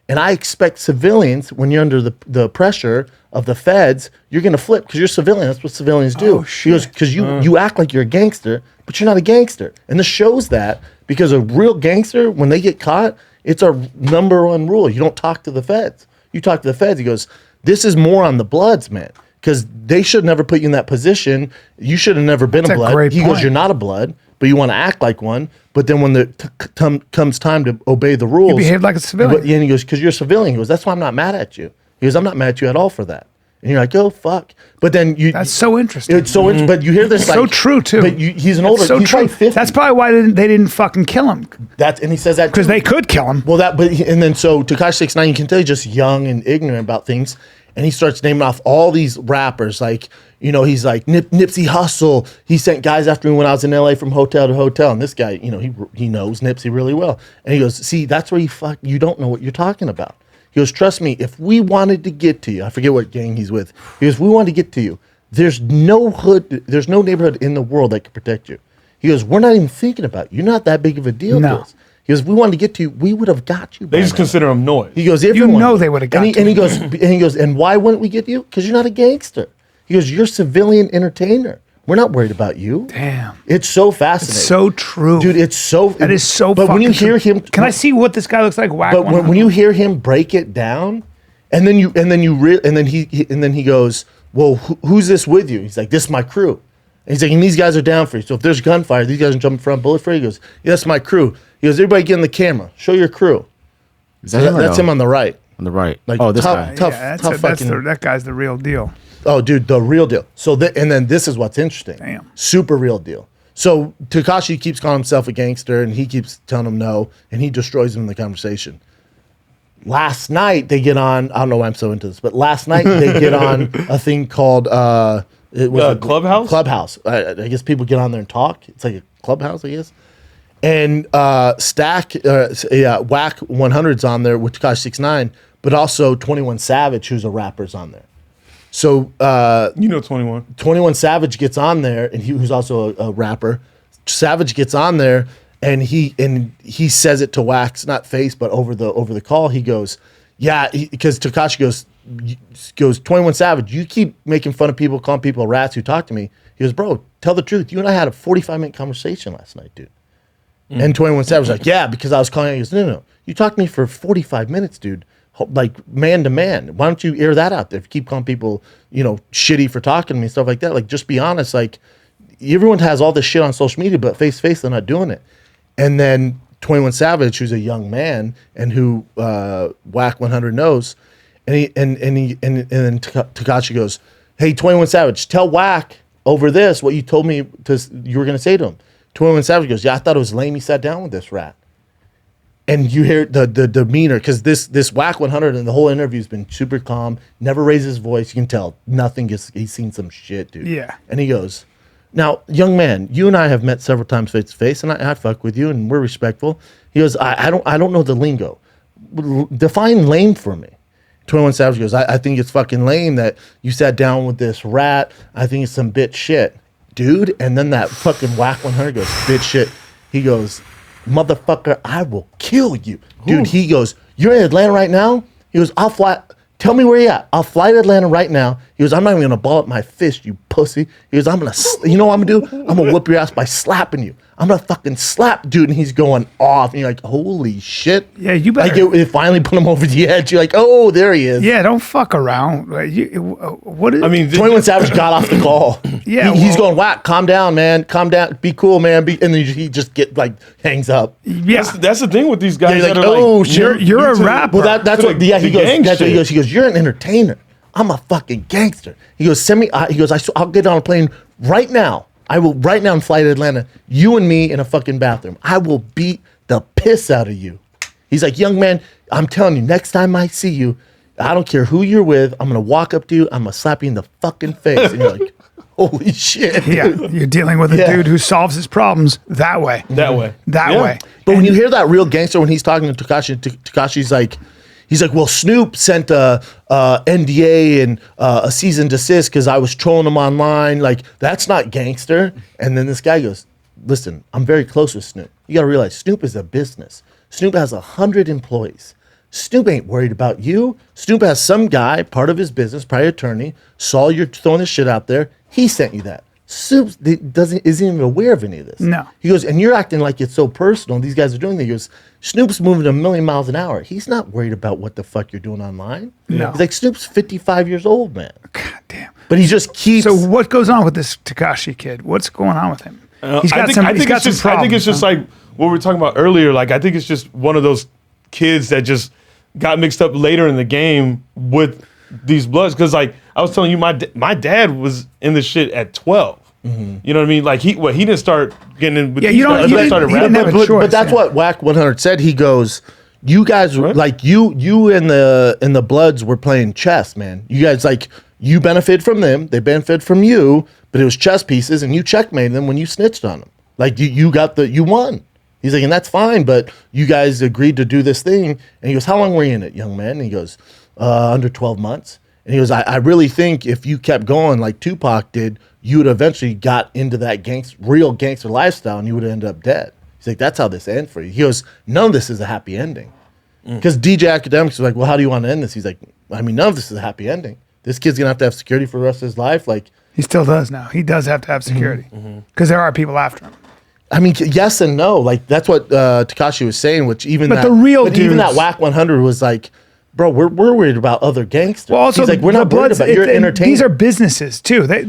And I expect civilians, when you're under the pressure of the feds, you're going to flip because you're a civilian. That's what civilians do. Oh, He goes, because you act like you're a gangster, but you're not a gangster. And this shows that because a real gangster, when they get caught, It's our number one rule. You don't talk to the feds. You talk to the feds. He goes, this is more on the Bloods, man, because they should never put you in that position. You should have never been That's a a Blood. great He goes, point. you're not a Blood, but you want to act like one. But then when comes time to obey the rules, You behave like a civilian. But, yeah, and he goes, because you're a civilian. He goes, that's why I'm not mad at you. He goes, I'm not mad at you at all for that. And you're like, oh fuck. But then That's so interesting. It's so but you hear this so like, true too. But he's an older. so he's true. like 50. That's probably why they didn't fucking kill him, And he says that because too. they could kill him. Well, and then so Tekashi 6ix9ine, you can tell he's just young and ignorant about things, and he starts naming off all these rappers, like he's like Nipsey Hussle. He sent guys after me when I was in LA from hotel to hotel, and this guy, he knows Nipsey really well, and he goes, see, that's where you don't know what you're talking about. He goes, trust me, if we wanted to get to you, I forget what gang he's with. He goes, if we wanted to get to you, there's no neighborhood in the world that could protect you. He goes, we're not even thinking about you. You're not that big of a deal No. to us. He goes, if we wanted to get to you, we would have got you. They by just now." consider him noise. He goes, everyone. they would have got and to he you. goes, and why wouldn't we get you? Because you're not a gangster. He goes, you're a civilian entertainer. We're not worried about you. Damn. It's so fascinating. So true, Dude, it's so. That is so. But when you fucking hear true. him, can I see what this guy looks like? Wack. But when you hear him break it down, and then he goes, well, who's this with you? He's like, this is my crew. And he's like, and these guys are down for you. So if there's gunfire, these guys are jumping front bullet for you. He goes, yeah, that's my crew. He goes, everybody get in the camera. Show your crew. Is that him or That's no? him on the right. On the right. Like, Oh, this tough- guy. tough- yeah, tough fucking- that guy's the real deal. Oh, dude, the real deal. So, and then this is what's interesting. Damn. Super real deal. So Tekashi keeps calling himself a gangster, and he keeps telling him no, and he destroys him in the conversation. Last night they get on. I don't know why I'm so into this, but last night they get on a thing called it was a Clubhouse? Clubhouse. I guess people get on there and talk. It's like a clubhouse, I guess. And Wack 100's on there with Tekashi 6ix9ine, but also 21 Savage, who's a rapper's on there. So 21. 21 Savage gets on there, and who's also a rapper. Savage gets on there, and he says it to Wax, not face, but over the call. He goes, yeah, because Tekashi goes 21 Savage, you keep making fun of people, calling people rats who talk to me. He goes, bro, tell the truth. You and I had a 45-minute conversation last night, dude. And 21 Savage was like, yeah, because I was calling. He goes, no. You talked to me for 45 minutes, dude. Like man to man. Why don't you air that out there? If you keep calling people, shitty for talking to me and stuff like that, like just be honest. Like everyone has all this shit on social media, but face to face, they're not doing it. And then 21 Savage, who's a young man and who Wack 100 knows, and then Tekashi goes, hey, 21 Savage, tell Wack over this what you told me you were gonna say to him. 21 Savage goes, yeah, I thought it was lame he sat down with this rat. And you hear the demeanor, because this Wack 100 and the whole interview's been super calm, never raises his voice. You can tell he's seen some shit, dude. Yeah. And he goes, now, young man, you and I have met several times face to face, and I fuck with you, and we're respectful. He goes, I don't know the lingo. Define lame for me. 21 Savage goes, I think it's fucking lame that you sat down with this rat. I think it's some bitch shit, dude. And then that fucking Wack 100 goes, bitch shit. He goes, motherfucker, I will kill you. Dude, he goes, you're in Atlanta right now? He goes, I'll fly. Tell me where you at. I'll fly to Atlanta right now. He goes, I'm not even going to ball up my fist, you pussy. He goes, you know what I'm going to do? I'm going to whoop your ass by slapping you. I'm going to fucking slap, dude. And he's going off. And you're like, holy shit. Yeah, you better. Like, it finally put him over the edge. You're like, oh, there he is. Yeah, don't fuck around. Like, what is? I mean, 21 Savage got off the call. Yeah, he's well- going, Wack, calm down, man. Calm down. Be cool, man. And then he just hangs up. yeah, that's the thing with these guys. Yeah, you're that like, are oh, like, shit, you're a into- rapper. Well, that's what. Yeah, he the gang goes. shit. He goes. You're an entertainer. I'm a fucking gangster. He goes. Send me. He goes. I'll get on a plane right now. I will right now and fly to Atlanta. You and me in a fucking bathroom. I will beat the piss out of you. He's like, young man. I'm telling you. Next time I see you, I don't care who you're with. I'm gonna walk up to you. I'm gonna slap you in the fucking face. And you're like, holy shit. yeah, dude. you're dealing with a Yeah. dude who solves his problems that way. that way. That Yeah. way. But when you hear that real gangster, when he's talking to Tekashi, Tekashi's like, he's like, well, Snoop sent a NDA and a cease and desist because I was trolling him online. Like, that's not gangster. And then this guy goes, listen, I'm very close with Snoop. You got to realize Snoop is a business. Snoop has 100 employees. Snoop ain't worried about you. Snoop has some guy, part of his business, private attorney, saw you're throwing this shit out there. He sent you that. Soups isn't even aware of any of this. No. He goes, and you're acting like it's so personal. These guys are doing that. He goes, Snoop's moving a million miles an hour. He's not worried about what the fuck you're doing online. No. He's like, Snoop's 55 years old, man. God damn. But he just keeps. So what goes on with this Tekashi kid? What's going on with him? He's got some problems. I think it's just like what we were talking about earlier. Like, I think it's just one of those kids that just got mixed up later in the game with these Bloods. Because, like, I was telling you, my dad was in this shit at 12. Mm-hmm. You know what I mean? Like, he didn't start getting in with you don't. He didn't have a choice, but that's what Wack 100 said. He goes, you guys, like, you and the Bloods were playing chess, man. You guys, like, you benefited from them. They benefited from you. But it was chess pieces, and you checkmated them when you snitched on them. Like, you won. He's like, and that's fine, but you guys agreed to do this thing. And he goes, how long were you in it, young man? And he goes, under 12 months. And he goes, I really think if you kept going like Tupac did, you would eventually got into that real gangster lifestyle, and you would have ended up dead. He's like, that's how this ends for you. He goes, none of this is a happy ending. Because DJ Akademiks was like, well, how do you want to end this? He's like, I mean, none of this is a happy ending. This kid's going to have security for the rest of his life. Like, he still does now. He does have to have security because there are people after him. I mean, yes and no. Like, that's what Tekashi was saying. Which even even that Wack 100 was like, bro, we're worried about other gangsters. Well, also, he's like, we're not worried about your entertainment. These are businesses too. They,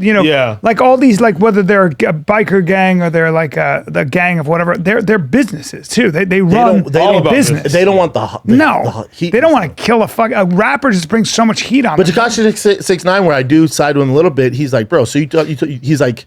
like all these, like whether they're a biker gang or they're like the gang of whatever, they're businesses too. They run a business. They don't want the heat. They don't want to kill a rapper. Just brings so much heat on. But Tekashi 6ix9ine, where I do side with him a little bit, he's like, bro. So he's like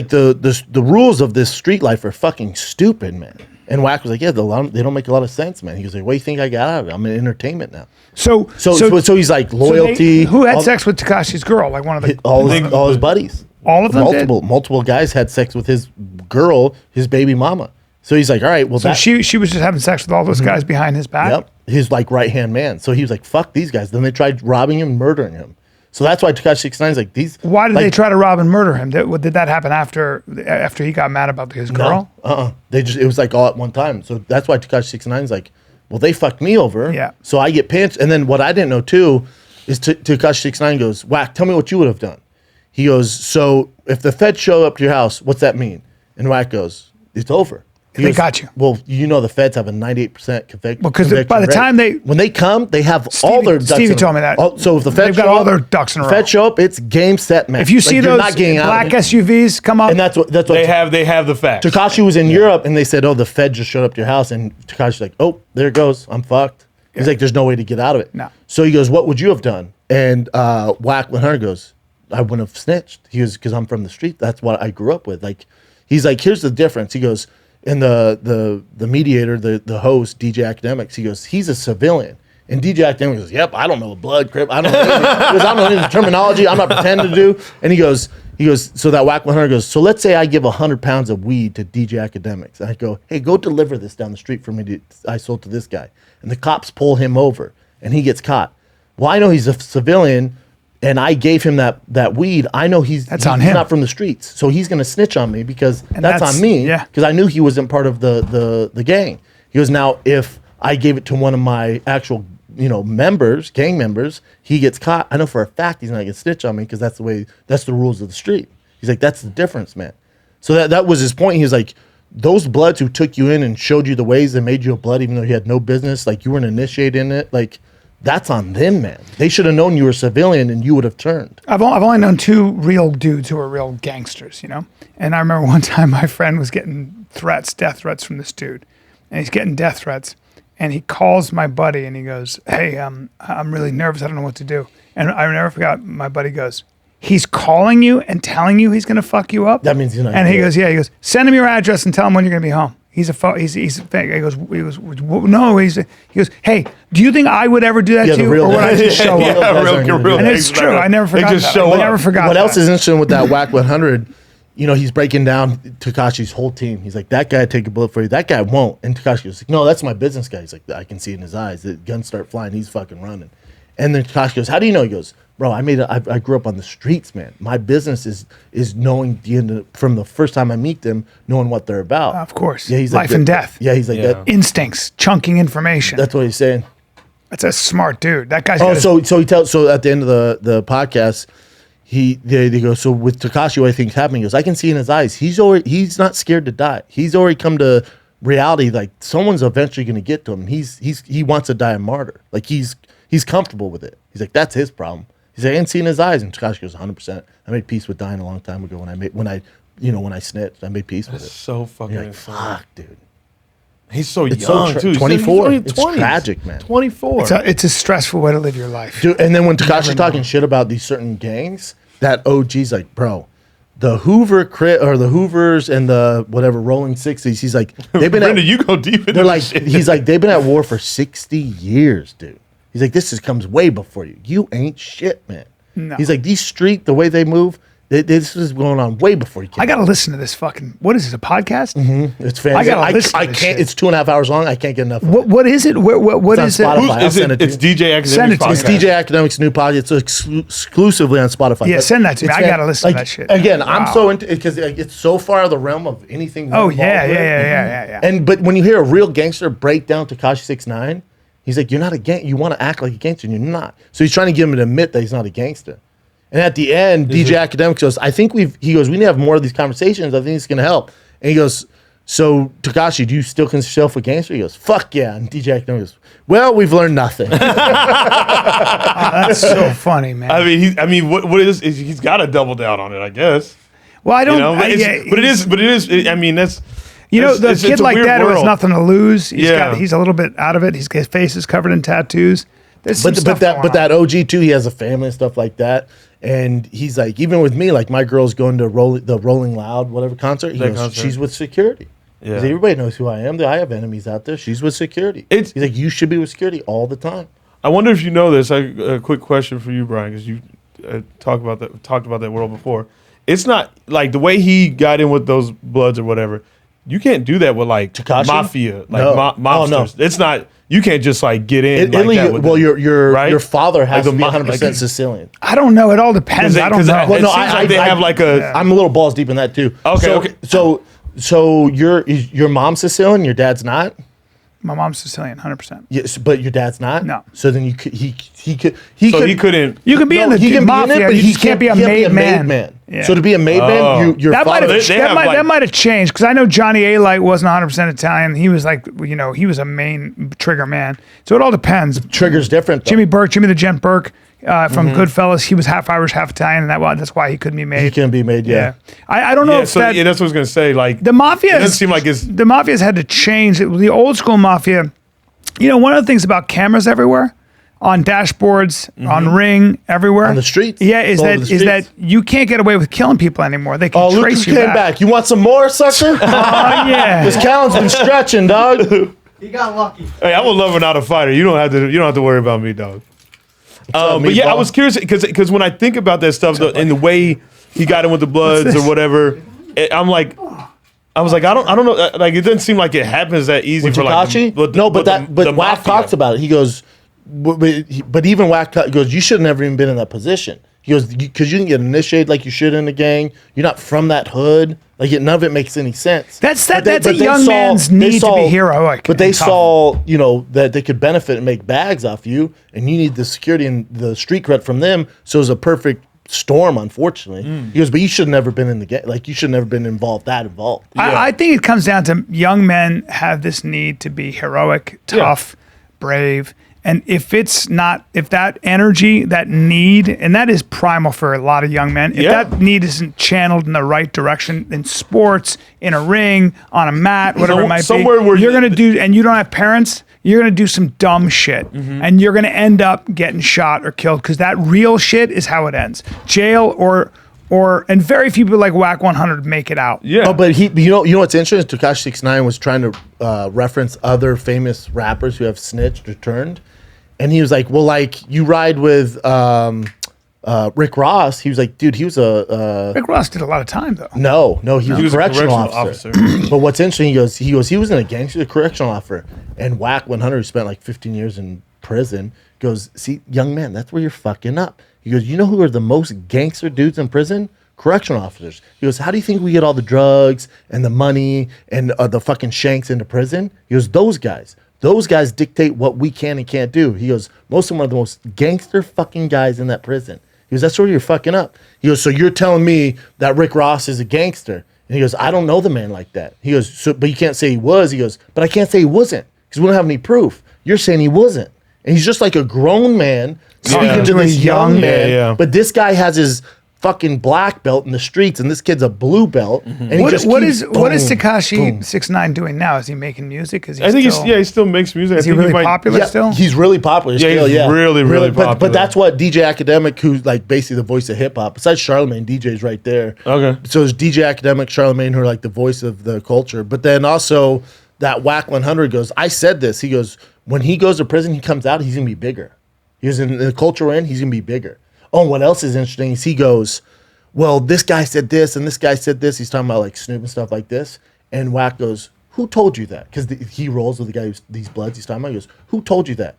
the rules of this street life are fucking stupid, man. And Wack was like, yeah, they don't make a lot of sense, man. He was like, what do you think I got out of it? I'm in entertainment now. So he's like, loyalty. Who had sex with Tekashi's girl? Like one of the all his buddies. All of them. Multiple guys had sex with his girl, his baby mama. So he's like, all right, well, so she was just having sex with all those guys behind his back. Yep, his like right hand man. So he was like, fuck these guys. Then they tried robbing him, murdering him. So that's why Tekashi 6ix9ine is like these. Why did they try to rob and murder him? Did that happen after he got mad about his girl? No, it was like all at one time. So that's why Tekashi 6ix9ine is like, well, they fucked me over. Yeah. So I get pinched. And then what I didn't know too is Tekashi 6ix9ine goes, Wack, tell me what you would have done. He goes, so if the feds show up to your house, what's that mean? And Wack goes, it's over. They got you. Well, the feds have a 98% conviction. Because by the time when they come, they have all their ducks Stevie told me that. So if the feds got all their ducks in a row. Feds show up, it's game, set, match. If you see those black SUVs come up, and that's what they have the facts. Tekashi was in Europe, and they said, "Oh, the Fed just showed up to your house," and Tekashi's like, "Oh, there it goes. I'm fucked." He's like, "There's no way to get out of it." No. So he goes, "What would you have done?" And Wack 100 goes, "I wouldn't have snitched." He goes, "Because I'm from the street. That's what I grew up with." Like, he's like, "Here's the difference." He goes, and the mediator, the host, DJ Akademiks, he goes, he's a civilian. And DJ Akademiks goes, yep, I don't know blood, crip. I don't know anything. He goes, I don't know any terminology. I'm not pretending to do. And he goes, so that Wack 100 goes, so let's say I give 100 pounds of weed to DJ Akademiks. And I go, hey, go deliver this down the street for me. I sold to this guy. And the cops pull him over and he gets caught. Well, I know he's a civilian and I gave him that weed. I know he's not from the streets. So he's going to snitch on me because that's on me. Yeah. Because I knew he wasn't part of the gang. He goes, now if I gave it to one of my actual members, gang members, he gets caught. I know for a fact he's not going to snitch on me because that's the rules of the street. He's like, that's the difference, man. So that was his point. He's like, those Bloods who took you in and showed you the ways that made you a Blood, even though you had no business, like you weren't initiated in it, like that's on them, man. They should have known you were a civilian and you would have turned. I've only known two real dudes who are real gangsters, And I remember one time my friend was getting death threats from this dude. And he's getting death threats. And he calls my buddy and he goes, hey, I'm really nervous. I don't know what to do. And I never forgot, my buddy goes, he's calling you and telling you he's going to fuck you up? That means he's not. And he goes, yeah. He goes, send him your address and tell him when you're going to be home. He's a fake. He goes, no. He goes, hey, do you think I would ever do that to you, or would I just show up? Real and it's true. I never forgot. I never forgot. What else is interesting with that Wack 100? He's breaking down Tekashi's whole team. He's like, that guy take a bullet for you. That guy won't. And Tekashi goes, like, no, that's my business guy. He's like, I can see it in his eyes. The guns start flying. He's fucking running. And then Tekashi goes, how do you know? He goes, bro, I grew up on the streets, man. My business is knowing from the first time I meet them, knowing what they're about. Of course. Yeah, he's life like and death. Yeah, he's like that. Instincts, chunking information. That's what he's saying. That's a smart dude. That guy's. So at the end of the podcast, they go, so with Tekashi, what I think is happening is I can see in his eyes, he's not scared to die. He's already come to reality, like someone's eventually going to get to him. He wants to die a martyr. Like he's comfortable with it. He's like, that's his problem. He's like, I can see in his eyes. And Tekashi goes, 100%. I made peace with dying a long time ago when I snitched. I made peace with it. So fucking You're like, fuck, dude. He's so It's young, so too. 24. He's It's 20s. tragic, man. 24. It's a stressful way to live your life. Dude, and then when Tekashi talking shit about these certain gangs, that OG's like, bro, the Hoovers and the whatever Rolling 60s, he's like, they've been Brenda, you go deep into they're like, this shit. he's like, they've been at war for 60 years, dude. He's like, this comes way before you. You ain't shit, man. No. He's like, these the way they move, this is going on way before you came. I got to listen to this fucking, what is this, a podcast? It's fantastic. I gotta listen to I this can't. shit. It's 2.5 hours long. I can't get enough. Of it. What is it? What It's is on it? Spotify. I'll Is send it? it to It's you. DJ Akademiks Send it to me. It's podcast. DJ Akademiks' new podcast. It's exclusively on Spotify. Yeah, But send that to me. it's I gotta listen to that shit. Again, I'm Wow. so into it because it's so far out of the realm of anything. Oh, we're yeah, involved with. yeah. And but when you hear a real gangster break down Tekashi 6ix9ine, he's like, "You're not a gang. You want to act like a gangster, and you're not." So he's trying to get him to admit that he's not a gangster. And at the end, DJ Akademiks goes, "I think we need to have more of these conversations. I think it's gonna help." And he goes, "So Tekashi, do you still consider yourself a gangster?" He goes, "Fuck yeah." And DJ Akademiks goes, "Well, we've learned nothing." That's so funny, man. I mean, what is he's got to double down on it, I guess. Well, I don't. You know, but it is. I mean, that's. You know, it's- the it's kid a like weird that who has world. nothing to lose. Yeah. He's a little bit out of it. His face is covered in tattoos. There's some But stuff that going that on. OG too, he has a family and stuff like that. And he's like, even with me, like my girl's going to the Rolling Loud whatever concert. He That goes, concert. she's with security. Yeah. He's like, everybody knows who I am. I have enemies out there. She's with security. It's- He's like, you should be with security all the time. I wonder if you know this. A quick question for you, Bryan, because you talked about that world before. It's not like the way he got in with those Bloods or whatever. You can't do that with like Tekashi? mafia, like No. mobsters. Oh, no. It's not. You can't just like get in. Like that with well, them, your right? father has Like to be the 100% like- Sicilian. I don't know. It all depends. I don't know. Well, Well, no, seems like they have like a. I'm a little balls deep in that too. Okay, So your mom's Sicilian, your dad's not. My mom's Sicilian, 100%. Yes, but your dad's not. No. So then he could. So he couldn't. You can be in the he can mafia, be in it, but you he just can't be a made man. Yeah. So to be a made man, your That might father. have They have, like- that might have changed because I know Johnny A-Light wasn't 100% Italian. He was like, he was a main trigger man. So it all depends. Trigger's different. Though. Jimmy the Gent Burke from Goodfellas, he was half Irish, half Italian, and that's why he couldn't be made. He can be made. Yeah. I don't know Yeah, if so that that's what I was gonna say. Like the mafia It doesn't seem like it's. the mafia's had to change. The old school mafia. One of the things about cameras everywhere, on dashboards, on Ring, everywhere, On the streets. Yeah, It's all over the is that streets. you can't get away with killing people anymore. They can Oh, look trace who you came back. back. You want some more, sucker? Oh yeah. This Callan's been stretching, dog. He got lucky. Hey, I'm a lover, not a fighter. You don't have to worry about me, dog. But yeah, I meatball? was curious because when I think about that stuff and the way he got in with the Bloods or whatever, I was like, I don't know. Like, it doesn't seem like it happens that easy With for Tekashi? like. But Wack mafia. talks about it. He goes, but even Wack goes, you should have never even been in that position. He goes, because you can get initiated like you should in the gang. You're not from that hood. Like none of it makes any sense. That's But a young man's need to be heroic. But they and tough. saw, that they could benefit and make bags off you, and you need the security and the street cred from them. So it was a perfect storm, unfortunately. He goes, but you should have never been in the game. Like you should have never been involved. I think it comes down to young men have this need to be heroic, tough, brave. And if that energy, that need, and that is primal for a lot of young men, if that need isn't channeled in the right direction in sports, in a ring, on a mat, whatever it might be, somewhere where you're going to do, and you don't have parents, you're going to do some dumb shit. And you're going to end up getting shot or killed because that real shit is how it ends. Jail and very few people like Wack 100 make it out. Yeah. Oh, but you know what's interesting? Tekashi 6ix9ine was trying to reference other famous rappers who have snitched or turned, and he was like, "Well, like you ride with Rick Ross." He was like, "Dude, he was a Rick Ross did a lot of time though. no, he was He a was a correctional officer." But what's interesting, he goes, he wasn't a gangster, he was a correctional officer, and Wack 100 who spent like 15 years in prison goes, "See, young man, that's where you're fucking up." He goes, "You know who are the most gangster dudes in prison? Correctional officers." He goes, "How do you think we get all the drugs and the money and the fucking shanks into prison?" He goes, Those guys dictate what we can and can't do." He goes, "Most of them are the most gangster fucking guys in that prison." He goes, that's where you're fucking up. He goes, so you're telling me that Rick Ross is a gangster? And he goes, I don't know the man like that. He goes, so, but you can't say he was. He goes, but I can't say he wasn't because we don't have any proof. You're saying he wasn't. And he's just like a grown man speaking to this young man. Yeah. But this guy has his fucking black belt in the streets, and this kid's a blue belt. And he What just is keeps Tekashi boom. 6ix9ine doing now? Is he making music? Is he I think still, he still makes music. Is he really popular still? He's really popular. Yeah, still, he's really popular. But that's what DJ Akademiks, who's like basically the voice of hip hop. Besides Charlemagne, DJ's right there. Okay. So there's DJ Akademiks, Charlemagne, who are like the voice of the culture. But then also that Wack 100 goes, I said this. He goes, when he goes to prison, he comes out, he's gonna be bigger. He was in the culture we're in, he's gonna be bigger. Oh, and what else is interesting is he goes, well, this guy said this and this guy said this. He's talking about like Snoop and stuff like this. And Wack goes, who told you that? Because he rolls with the guy who's these Bloods he's talking about. He goes, who told you that?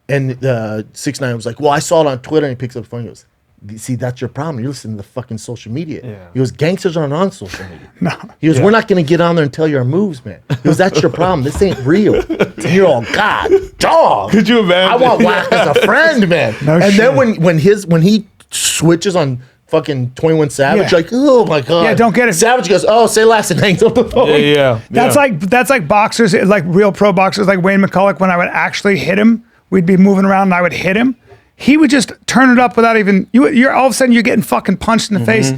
And 6ix9ine was like, well, I saw it on Twitter. And he picks up the phone and goes, see, that's your problem. You're listening to the fucking social media. Yeah. He goes, gangsters aren't on social media. No. He goes, we're not going to get on there and tell you our moves, man. He goes, that's your problem. This ain't real. And you're all, God, dog. Could you imagine? I want Wack as a friend, man. No and shit. then when he switches on fucking 21 Savage, Yeah. like, oh my God. Yeah, don't get it. Savage goes, oh, say less and hangs up the phone. Yeah. That's like boxers, like real pro boxers, like Wayne McCulloch. When I would actually hit him, we'd be moving around and I would hit him. He would just turn it up without even. You're all of a sudden you're getting fucking punched in the face.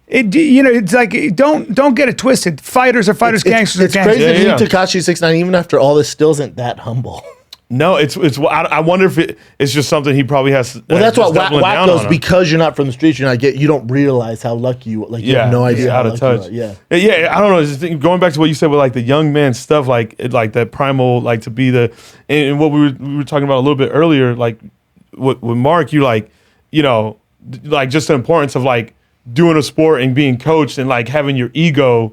It's like don't get it twisted. Fighters are fighters, gangsters are It's gangsters. crazy Yeah, to me Tekashi 6ix9ine, even after all this, still isn't that humble. No, it's. I wonder if it's just something he probably has. Well, that's what Wack goes, because you're not from the streets, you don't realize how lucky you are. Like, you have no idea how out of lucky touch. you are. Yeah. Yeah, I don't know. It's just going back to what you said with like the young man stuff, like that primal, like to be the, and what we were talking about a little bit earlier, like with Mark, you like, like just the importance of like doing a sport and being coached and like having your ego,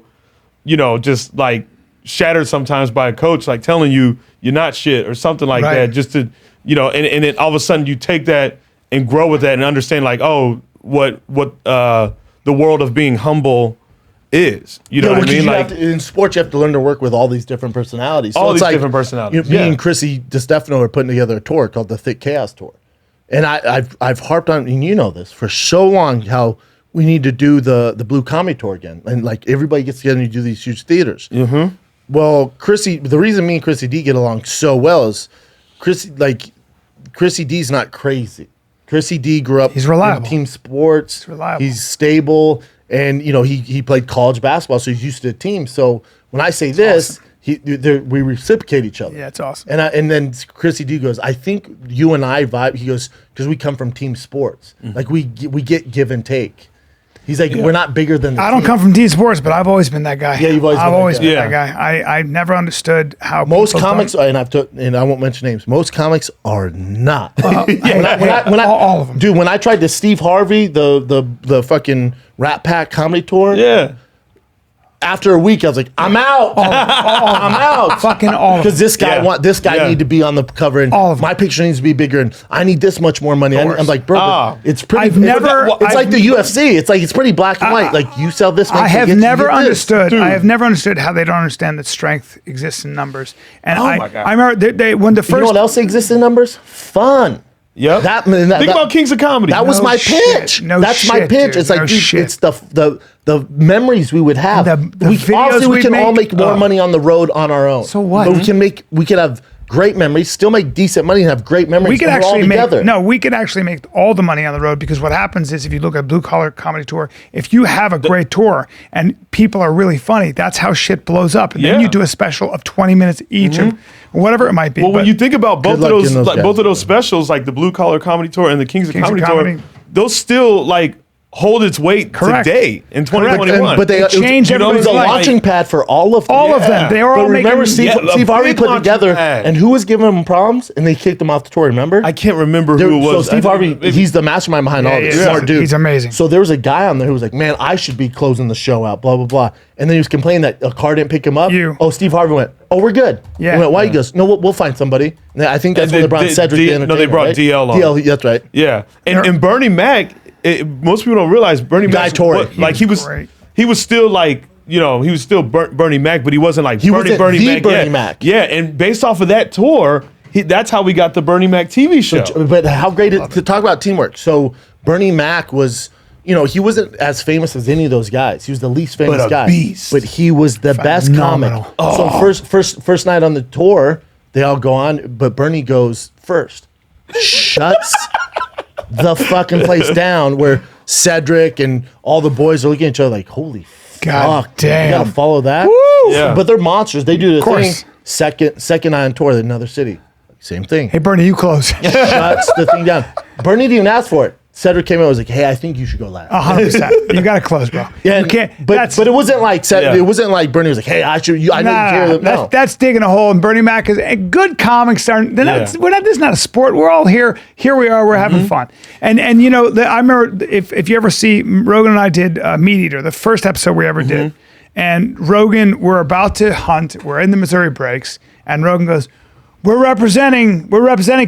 just like shattered sometimes by a coach, like telling you you're not shit or something like Right. that, just to, and then all of a sudden you take that and grow with that and understand like, oh, what the world of being humble is. You know what I mean? Like in sports, you have to learn to work with all these different personalities. All it's these like, different personalities, Me yeah. and Chrissy DiStefano are putting together a tour called the Thick Chaos Tour. And I've harped on, and you know this, for so long, how we need to do the Blue Comedy Tour again. And like everybody gets together and you do these huge theaters. Mm-hmm. Well, the reason me and Chrissy D get along so well is Chrissy D's not crazy. Chrissy D grew up He's reliable. in team sports. He's reliable. He's stable. And, he played college basketball, so he's used to a team. So when I say this, we reciprocate each other. Yeah, it's awesome. And then Chrissy D goes, I think you and I vibe. He goes, because we come from team sports. Like we get give and take. He's like, we're not bigger than the I don't team. come from team sports, but I've always been that guy. Yeah, you've always been I've that always guy. been Yeah. that guy. I never understood how Most people comics, don't- and I won't mention names. Most comics are not. all of them. Dude, when I tried the Steve Harvey, the fucking Rat Pack comedy tour, yeah. after a week I was like, I'm out. I'm out. Fucking all of Because them. this guy Yeah. need to be on the cover, and All of them. my picture needs to be bigger, and I need this much more money. I'm like, bro, Ah. it's pretty. I've never- It's like I've- the UFC. It's like it's pretty black and white. Like you sell this. I many have tickets, you never get this. understood. Dude. I have never understood how they don't understand that strength exists in numbers. And Oh my God. I remember they when the You know first what else exists in numbers? Fun. Yep. Think Think about Kings of Comedy. That was No my shit. pitch. No That's my shit, pitch. dude. It's like, No dude, shit. it's the memories we would have. The videos obviously we we'd can all make. make more money on the road on our own. So what? But we could have great memories, still make decent money, and have great memories. we could and we're all actually together. we could actually make all the money on the road, because what happens is, if you look at Blue Collar Comedy Tour, if you have a great tour and people are really funny, that's how shit blows up. And then Yeah. you do a special of 20 minutes each or whatever it might be. Well, when But you think about both of luck those, getting those like guys. both of those specials, like the Blue Collar Comedy Tour and the Kings of Kings of Comedy Comedy. Tour, those still like hold its weight Correct. today in Correct. 2021. But they It changed it was everybody's a life. launching pad for all of them. all of them, they were all But remember, making. Steve a Harvey big put launching together, pad. and who was giving him problems, and they kicked him off the tour. Remember? I can't remember There- who it was. So Steve Harvey, he's the mastermind behind all this. yeah, Smart dude. he's amazing. So there was a guy on there who was like, "Man, I should be closing the show out." Blah blah blah. And then he was complaining that a car didn't pick him up. You. Steve Harvey went, "Oh, we're good." Yeah. We went, why? He goes, "No, we'll find somebody." And I think that's And when they- they brought they- Cedric. D- the no, they Entertainer, brought right? DL on. DL, that's right. Yeah, and Bernie Mac. Most people don't realize Bernie Guy Mac. Tory. Like He was great. he was still like, he was still Bernie Mac, but he wasn't like wasn't Bernie the Mac. Bernie yeah. Mac. Yeah, and based off of that tour, that's how we got the Bernie Mac TV show. But how great to talk about teamwork. So Bernie Mac was, he wasn't as famous as any of those guys. He was the least famous guy. But he was the best comic. So first night on the tour, they all go on, but Bernie goes first. Shuts the fucking place down where Cedric and all the boys are looking at each other like, holy God fuck. damn. You gotta follow that? Yeah. But they're monsters. They do the course. thing. Second night on tour in another city. Same thing. Hey, Bernie, you close. Shuts the thing down. Bernie didn't even ask for it. Cedric came in and was like, hey, I think you should go last. 100%. You got to close, bro. Yeah, You can't. but it wasn't like it wasn't like Bernie was like, hey, I know you care. No. That's digging a hole. And Bernie Mac is good comics. They're not, this is not a sport. We're all here. Here we are. We're having fun. And I remember if you ever see Rogan and I did Meat Eater, the first episode we ever did. And Rogan, we're about to hunt. We're in the Missouri breaks, and Rogan goes, We're representing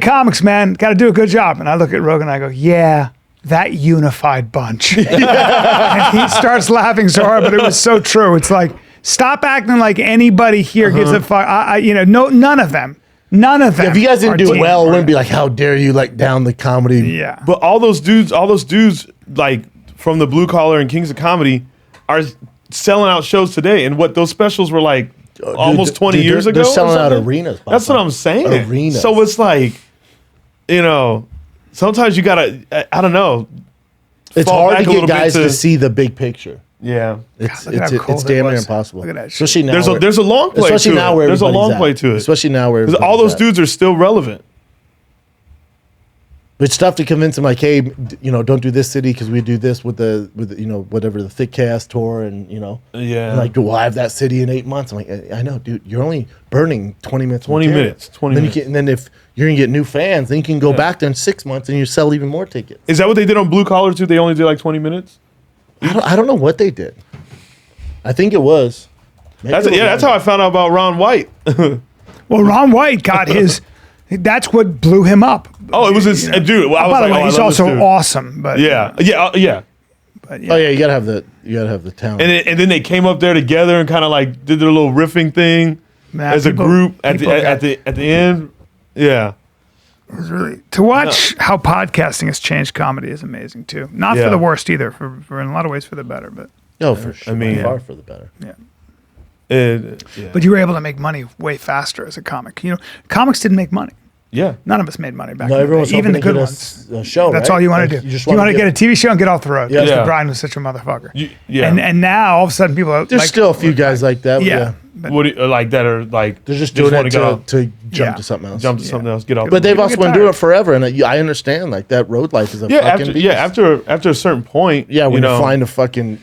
comics, man. Got to do a good job. And I look at Rogan and I go, yeah, that unified bunch. And he starts laughing so hard, but it was so true. It's like, stop acting like anybody here gives a fuck. None of them. Yeah, if you guys didn't do it well, it wouldn't be like, how dare you down the comedy. Yeah. But all those dudes like from the Blue Collar and Kings of Comedy are selling out shows today. And what those specials were like almost 20 years ago. They're selling out arenas. That's what I'm saying. Arenas. So it's like, sometimes you gotta, I don't know. It's fall hard back to a get little bit guys to see the big picture. Yeah. It's Look at how cold it damn near was. impossible. Look at that shit. Especially now. There's a long play especially to now it. where There's a long everybody's play at. to it. Especially now where Because all those dudes are still relevant. But it's tough to convince them like, hey, don't do this city because we do this with the whatever the Thick Chaos tour and Yeah. And like, well, I have that city in 8 months. I'm like, I know, dude. You're only burning 20 minutes. 20 material. minutes. 20 then minutes. And then if you're gonna get new fans, then you can go back there in 6 months and you sell even more tickets. Is that what they did on Blue Collar too? They only did like 20 minutes? I don't know what they did. I think it was. That's how I found out about Ron White. Well, Ron White got his. That's what blew him up. Oh, it was his dude. Well, I was By the like, way, I he's love this also dude. awesome. But Yeah. But Oh yeah, you gotta have the talent. And then they came up there together and kind of like did their little riffing thing Man, as a people- group at people got- the end. Yeah. It was really to watch how podcasting has changed comedy is amazing too. Not Yeah. for the worst either. For in a lot of ways for the better. But For sure. I mean, far for the better. Yeah. But you were able to make money way faster as a comic. Comics didn't make money. Yeah. None of us made money back No, in the everyone's day, even the hoping to good get ones. a show. That's right? all you want Like, to do. just You want wanna to get a TV show and get off the road. Yeah. Because Yeah. Bryan was such a motherfucker. Yeah. And now all of a sudden people are There's like, still a few guys like that. yeah. But What do you, like that are like They're just doing wanna it go to jump Yeah. to something else. jump to something else, get off. But they've People also get been doing tired. it forever, and I understand like that road life is a fucking beast. after a certain point. When you're flying to fucking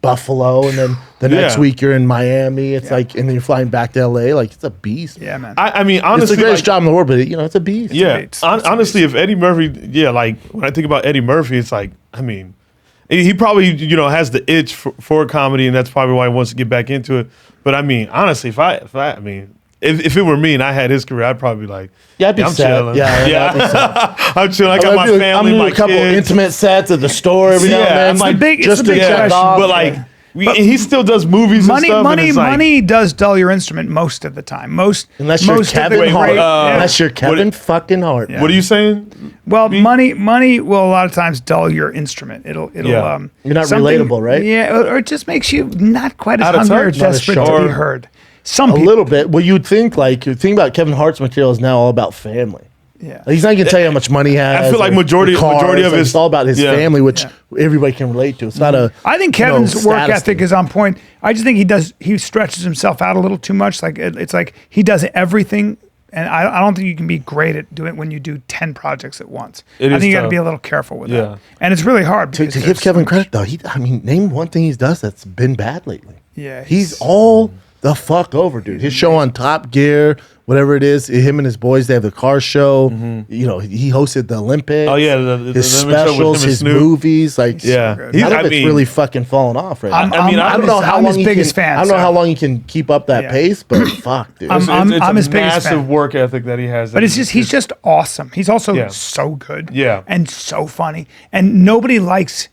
Buffalo, and then the next Yeah. week you're in Miami. It's like, and then you're flying back to LA. Like, it's a beast. yeah, man. I mean, It's honestly, the greatest like, job in the world, but it's a beast. yeah. It's Honestly, if Eddie Murphy, like when I think about Eddie Murphy, it's like, I mean, he probably has the itch for comedy, and that's probably why he wants to get back into it. But I mean, honestly, if it were me and I had his career, I'd probably be like, Yeah, I'd be I'm sad. chilling. Yeah, I'd be sad. I'm chilling. I got my I'm family, doing my a couple kids. intimate sets at the store every now and Yeah, then. I'm like, it's the big check question. off. But like, he still does movies Money, and stuff. money, and it's like, money does dull your instrument most of the time. Unless you're most of the Kevin Hart. great- Unless you're Kevin fucking Hart. What are you saying? Well, money will a lot of times dull your instrument. It'll Yeah. You're not something- relatable, right? Yeah, or it just makes you not quite as Out of hungry or touch? Not as desperate sharp. to be heard. Some A people, little bit. Well, you'd think about Kevin Hart's material is now all about family. yeah. Like, he's not gonna tell you how much money he has. I feel like or majority the cars. of Like, his it's all about his family, which everybody can relate to. It's not a. I think Kevin's work status ethic thing. is on point. I just think he stretches himself out a little too much. Like it's like he does everything, and I don't think you can be great at doing it when you do 10 projects at once. It I is think you got to tough. be a little careful with Yeah. that, and it's really hard To because give there's Kevin so much- credit though, name one thing he does that's been bad lately. Yeah, He's all the fuck over, dude. His show on Top Gear, whatever it is, him and his boys, they have the car show. He hosted the Olympics. Oh yeah, the his Olympic show with him specials, and his Snoop. movies, like Yeah, good. none of it's really fucking falling off right now. I mean, I don't know how I'm long his he biggest can, fan. I don't know so- how long he can keep up that Yeah. pace, but fuck, dude. It's I'm his a biggest massive fan. work ethic that he has. But he's just awesome. He's also Yeah. so good. Yeah. And so funny. And nobody likes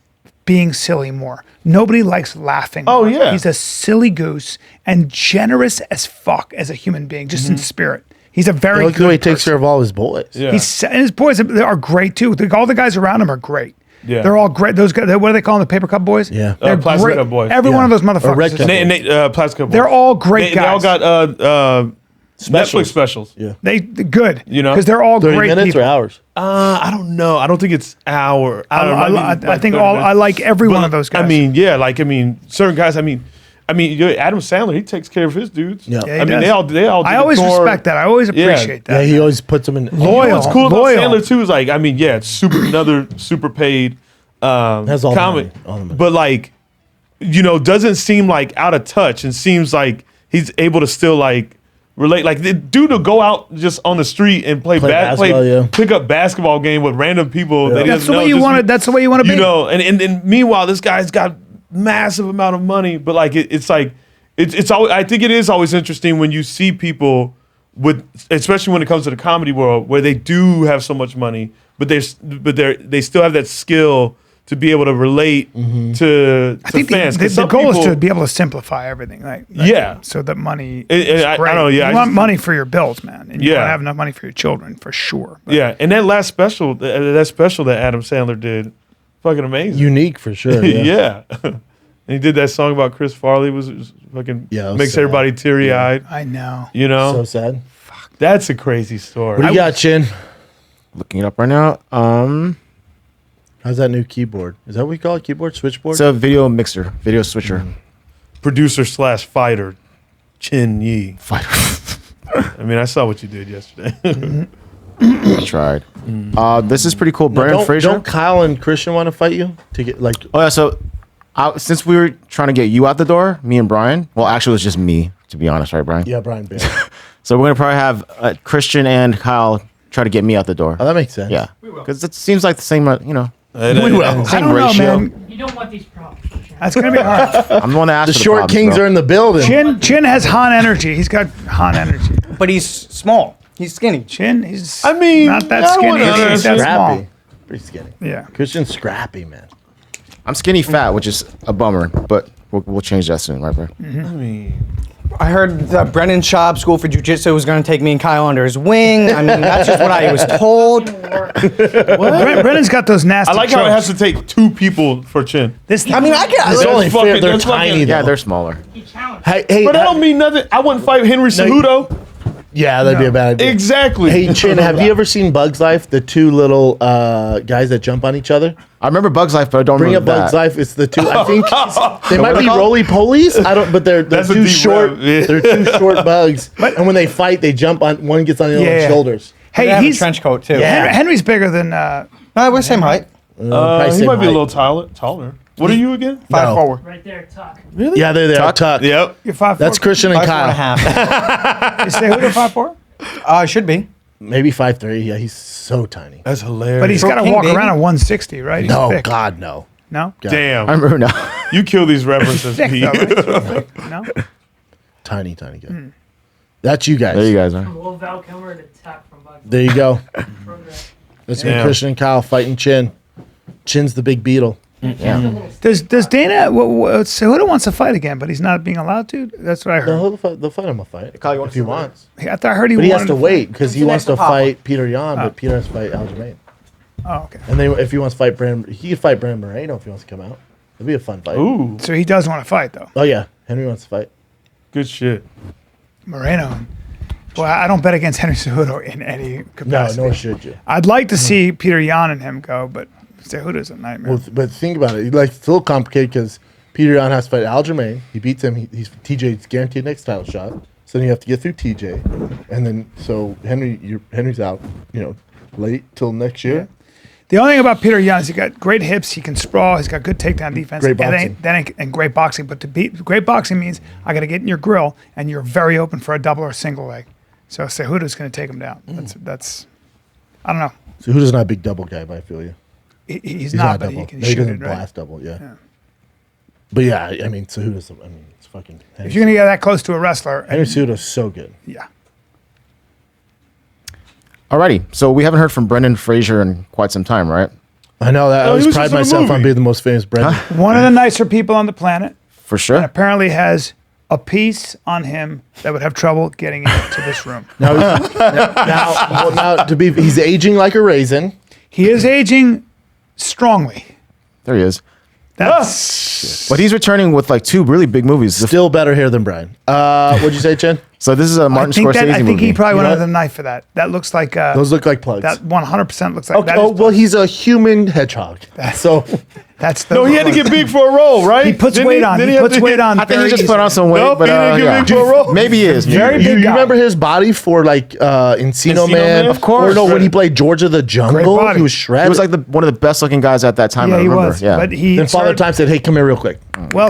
being silly more. Nobody likes laughing Oh, more. yeah. He's a silly goose and generous as fuck as a human being, just in spirit. He's a very Look good the way he takes person. care of all his boys. Yeah. And his boys are great too. All the guys around him are great. Yeah. They're all great. Those guys, what do they call them? The paper cup boys? Yeah. They're Plastic great. Cup boys. Every Yeah. one of those Or motherfuckers. Red is- Cup boys. Plastic Cup They're boys. all great They all guys. got Netflix specials. Yeah. They good. You know? because they're all 30 great minutes people. or hours? I don't know. I don't think it's hour. I don't know. I Like think 30 all minutes. I like every one of those guys. I mean, yeah, certain guys. I mean, Adam Sandler, he takes care of his dudes. Yeah. Yeah, he I mean, does. they all. I do always the tour. respect that. I always appreciate Yeah, that. he always puts them in. You know Loyal. what's cool about Loyal. Sandler too is like, I mean, yeah, it's another super paid Has all the comedy, money, all the money. but like, doesn't seem like out of touch, and seems like he's able to still like relate. Like the dude will go out just on the street and play basketball, yeah. pick up basketball game with random people. That he That's doesn't the way know, you just want be- it. That's the way you want to be. You know, and meanwhile, this guy's got massive amount of money, but like it's like it's always, I think it is always interesting when you see people with, especially when it comes to the comedy world, where they do have so much money, but they still have that skill to be able to relate to I think fans. the 'Cause some goal is people- to be able to simplify everything. Like Yeah. so that money. I is don't great. know, yeah, I you want just- money for your bills, man, and you Yeah. want to have enough money for your children for sure. But Yeah, and that last special, that special that Adam Sandler did, fucking amazing. Unique for sure. Yeah. And he did that song about Chris Farley, was fucking Yeah, it was makes sad. everybody teary eyed. I know. You know, So sad. that's a crazy story. What do you got, Chin? Looking it up right now. How's that new keyboard? Is that what we call it? Keyboard? Switchboard? It's a video mixer, video switcher. Producer / fighter, Chin Yi. Fighter. I mean, I saw what you did yesterday. I tried. This is pretty cool. Bryan Fraser. Don't Kyle and Christian want to fight you to get like? Oh yeah, so since we were trying to get you out the door, me and Bryan. Well, actually, it was just me, to be honest, right, Bryan? Yeah, Brian Bear. So we're gonna probably have Christian and Kyle try to get me out the door. Oh, that makes sense. Yeah, because it seems like the same. We will. I Same don't know, ratio. man. You don't want these problems. That's gonna be hard. I'm the one that asked The for short problems, kings bro. are in the building. Chin has Han energy. He's got Han energy. But he's small. He's skinny. Chin, he's I mean, not that I skinny. wouldn't He's that Scrappy. small. Pretty skinny. Yeah. Christian's scrappy, man. I'm skinny fat, which is a bummer, but we'll change that soon, right, bro? I heard that Brennan Schaub School for Jiu-Jitsu was going to take me and Kyle under his wing. I mean, that's just what I was told. Brennan's got those nasty. I like how it chokes. has to take 2 people for Chin. This. I mean, I It's get only fucking- fair. They're that's fucking- tiny, though. Yeah, they're smaller. He challenged. Hey, But that don't mean nothing. I wouldn't fight Henry Cejudo. yeah, that'd be a bad idea. Exactly. Hey, Chin, have you ever seen Bugs Life? The two little guys that jump on each other? I remember Bugs Life, but I don't Bring up remember Bugs that. Life. It's the two. I think they might are be they called? roly polies. I don't. But they're That's a too deep short. rap, yeah. They're too short bugs. And when they fight, they jump on. One gets on the other Yeah. one's shoulders. Hey, Hey, have a he's trench coat too. Yeah. Henry's bigger than. We're same height. Probably he same might be a height. little taller. What are you again? 5'4". Right there, tuck. Yeah, they're there. Tuck. Yep. You're 5'4". That's Christian and 5'4" and a Kyle. half. You say who? 5'4". Should be. Maybe 5'3". Yeah, he's so tiny. That's hilarious. But he's Pro got to King, walk baby. around at 160, right? He's No, thick. God, no. No. damn. I remember now. You kill these references, Thick Pete. though, right? Thick? No. Tiny guy. That's you guys. There you guys are. Will Val Kilmer to tuck from Bugs. There you go. Program. That's me, Yeah. Christian and Kyle fighting Chin. Chin's the big beetle. Does Dana? Cejudo wants to fight again, but he's not being allowed to. That's what I heard. No, they'll fight him a fight Kyle, you if want he to fight? wants. I thought I heard he But he wanted has to wait because he Who's wants next to to Papa? fight Peter Yan, but Peter has to fight Aljamain. Oh, okay. And then if he wants to fight Brandon, he could fight Brandon Moreno if he wants to come out. It'd be a fun fight. Ooh, So he does want to fight though. Oh yeah, Henry wants to fight. good shit. Moreno. Well, I don't bet against Henry Cejudo in any No, capacity. nor should you. I'd like to see Peter Yan and him go, but Cejudo's a nightmare. Well, but think about it. Like it's a little complicated because Peter Yan has to fight Aljamain. He beats him. He's TJ's guaranteed next title shot. So then you have to get through TJ, and then so Henry's out. Late till next year. The only thing about Peter Yan is he got great hips. He can sprawl. He's got good takedown defense. Great boxing. And great boxing. But to beat great boxing means I got to get in your grill, and you're very open for a double or a single leg. So Cejudo's going to take him down. That's I don't know. So who doesn't have a big double guy? But I feel you. He's not, but double. he can No, shoot doesn't it. Right? blast double. Yeah. But yeah, I mean, so who does? I mean, it's fucking. If you're going to get that close to a wrestler, Henry Cejudo's so good. yeah. Alrighty, so we haven't heard from Brendan Fraser in quite some time, right? I know that. I he always was pride just in a myself on movie. being the most famous Brendan. One of the nicer people on the planet. For sure. Apparently has a piece on him that would have trouble getting into this room. Now, he's aging like a raisin. He is aging strongly. There he is. That's But he's returning with like 2 really big movies. Still better hair than Bryan. What'd you say, Chin? So this is a Martin Scorsese I think movie. he probably went You know under the knife for that. That looks like Those look like plugs. that 100% looks like Okay, that. oh, Is well, he's a human hedgehog. So that's the No, he had to get big for a role, right? He puts Didn't weight on. Didn't He have puts to- weight on. I think he very just put on easily. some weight, Nope, but he didn't get big for a role. maybe he is. Very you, big you guy. remember his body for like Encino Man? Man? Of course. Or no, when he played George of the Jungle, body. he was shredded. He was like one of the best looking guys at that time. Yeah, I he remember. was. Yeah. But he then Father started, Time said, "Hey, come here real quick."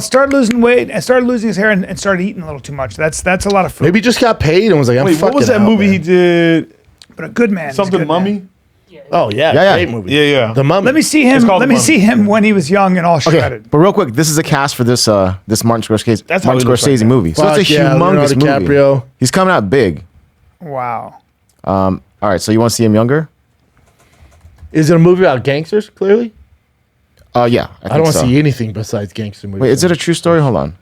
started losing weight and started losing his hair and started eating a little too much. That's a lot of food. Maybe he just got paid and was like, "I'm Wait, fucking what was that out, movie man." he did? But a good man. He's a Something good Mummy? man. Oh yeah, Yeah, yeah. great movie. Yeah, yeah. The Mummy. Let me see him. It's called Let me Mummy. see him when he was young and all Okay, shredded. but real quick, this is a cast for this this Martin Scorsese That's how Martin he looks Scorsese right now. movie. So it's a Fuck yeah, humongous Leonardo movie. DiCaprio. He's coming out big. Wow. All right, so you want to see him younger? Is it a movie about gangsters? Clearly, Yeah, I don't want to see anything besides gangster movies. Wait, is it a true story? Hold on.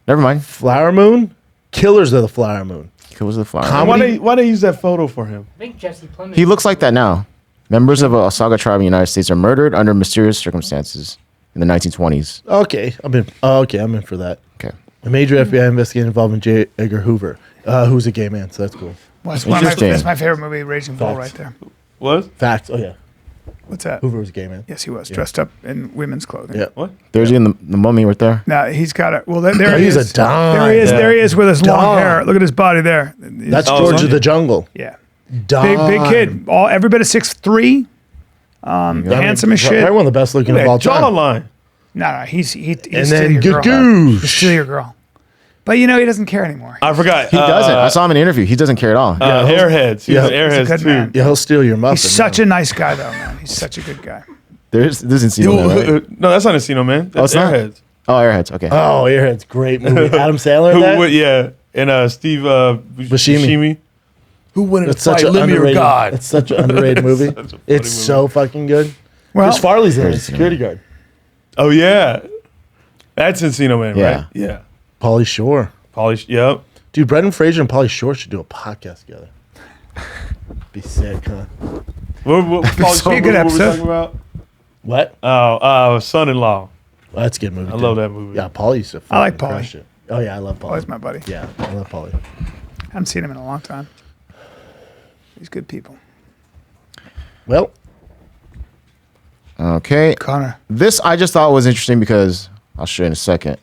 Never mind. Flower Moon? Killers of the Flower Moon. Kills the flower. Why they use that photo for him? I think Jesse Plemons. He looks like that now. Members of a Saga tribe in the United States are murdered under mysterious circumstances in the 1920s. Okay, I'm in. I'm in for that. Okay. A major FBI investigation involving J. Edgar Hoover, who's a gay man, so that's cool. Well, that's, one of my, Interesting. that's my favorite movie, Raging Bull, right Facts. there. What? Facts. Oh yeah, What's that? Hoover was a gay man. Yes, he was dressed up in women's clothing. Yeah. What? There's he in the Mummy right there. Now he's got it. Well, there he He's is. a dime. There he is. Yeah. There he is with his long Dime. hair. Look at his body there. That's Oh, George son. of the Jungle. yeah. Dime. Big kid. Every bit of 6'3". Handsome as shit. Probably one of the best looking of all time. Jawline. No, he's And still then your girl. Gagoosh. He's still your girl. But he doesn't care anymore. I forgot. He doesn't. I saw him in an interview. He doesn't care at all. Airheads. He Yeah. was in He's a Airheads good too. man. Yeah, he'll steal your muffin. He's such a nice guy, though, man. He's such a good guy. This isn't seen right? No, that's not Encino Man. That's it's not? Airheads. Oh, Airheads. Okay. Oh, Airheads, great movie. Adam Sandler. in Who that? would, yeah, and Steve Buscemi. Who wouldn't It's such fight an Lemmy or underrated. God? It's such an underrated movie. Such a funny It's movie. so fucking good. Well, Chris Farley's in it. Security guard. Oh yeah, that's Encino Man, Yeah. right? Yeah. Pauly Shore. Polish. Yep. Dude, Brendan Fraser and Pauly Shore should do a podcast together. Be sick, huh? What Pauly Be a good Shore movie were we episode. talking about? What? Son-in-law. Well, that's a good movie. I love that movie. Yeah, Pauly used to. I like fucking Pauly. crush it. Oh yeah, I love Pauly. Always my buddy. Yeah, I love Pauly. I haven't seen him in a long time. He's good people. Well, Okay. Connor. This I just thought was interesting because I'll show you in a second.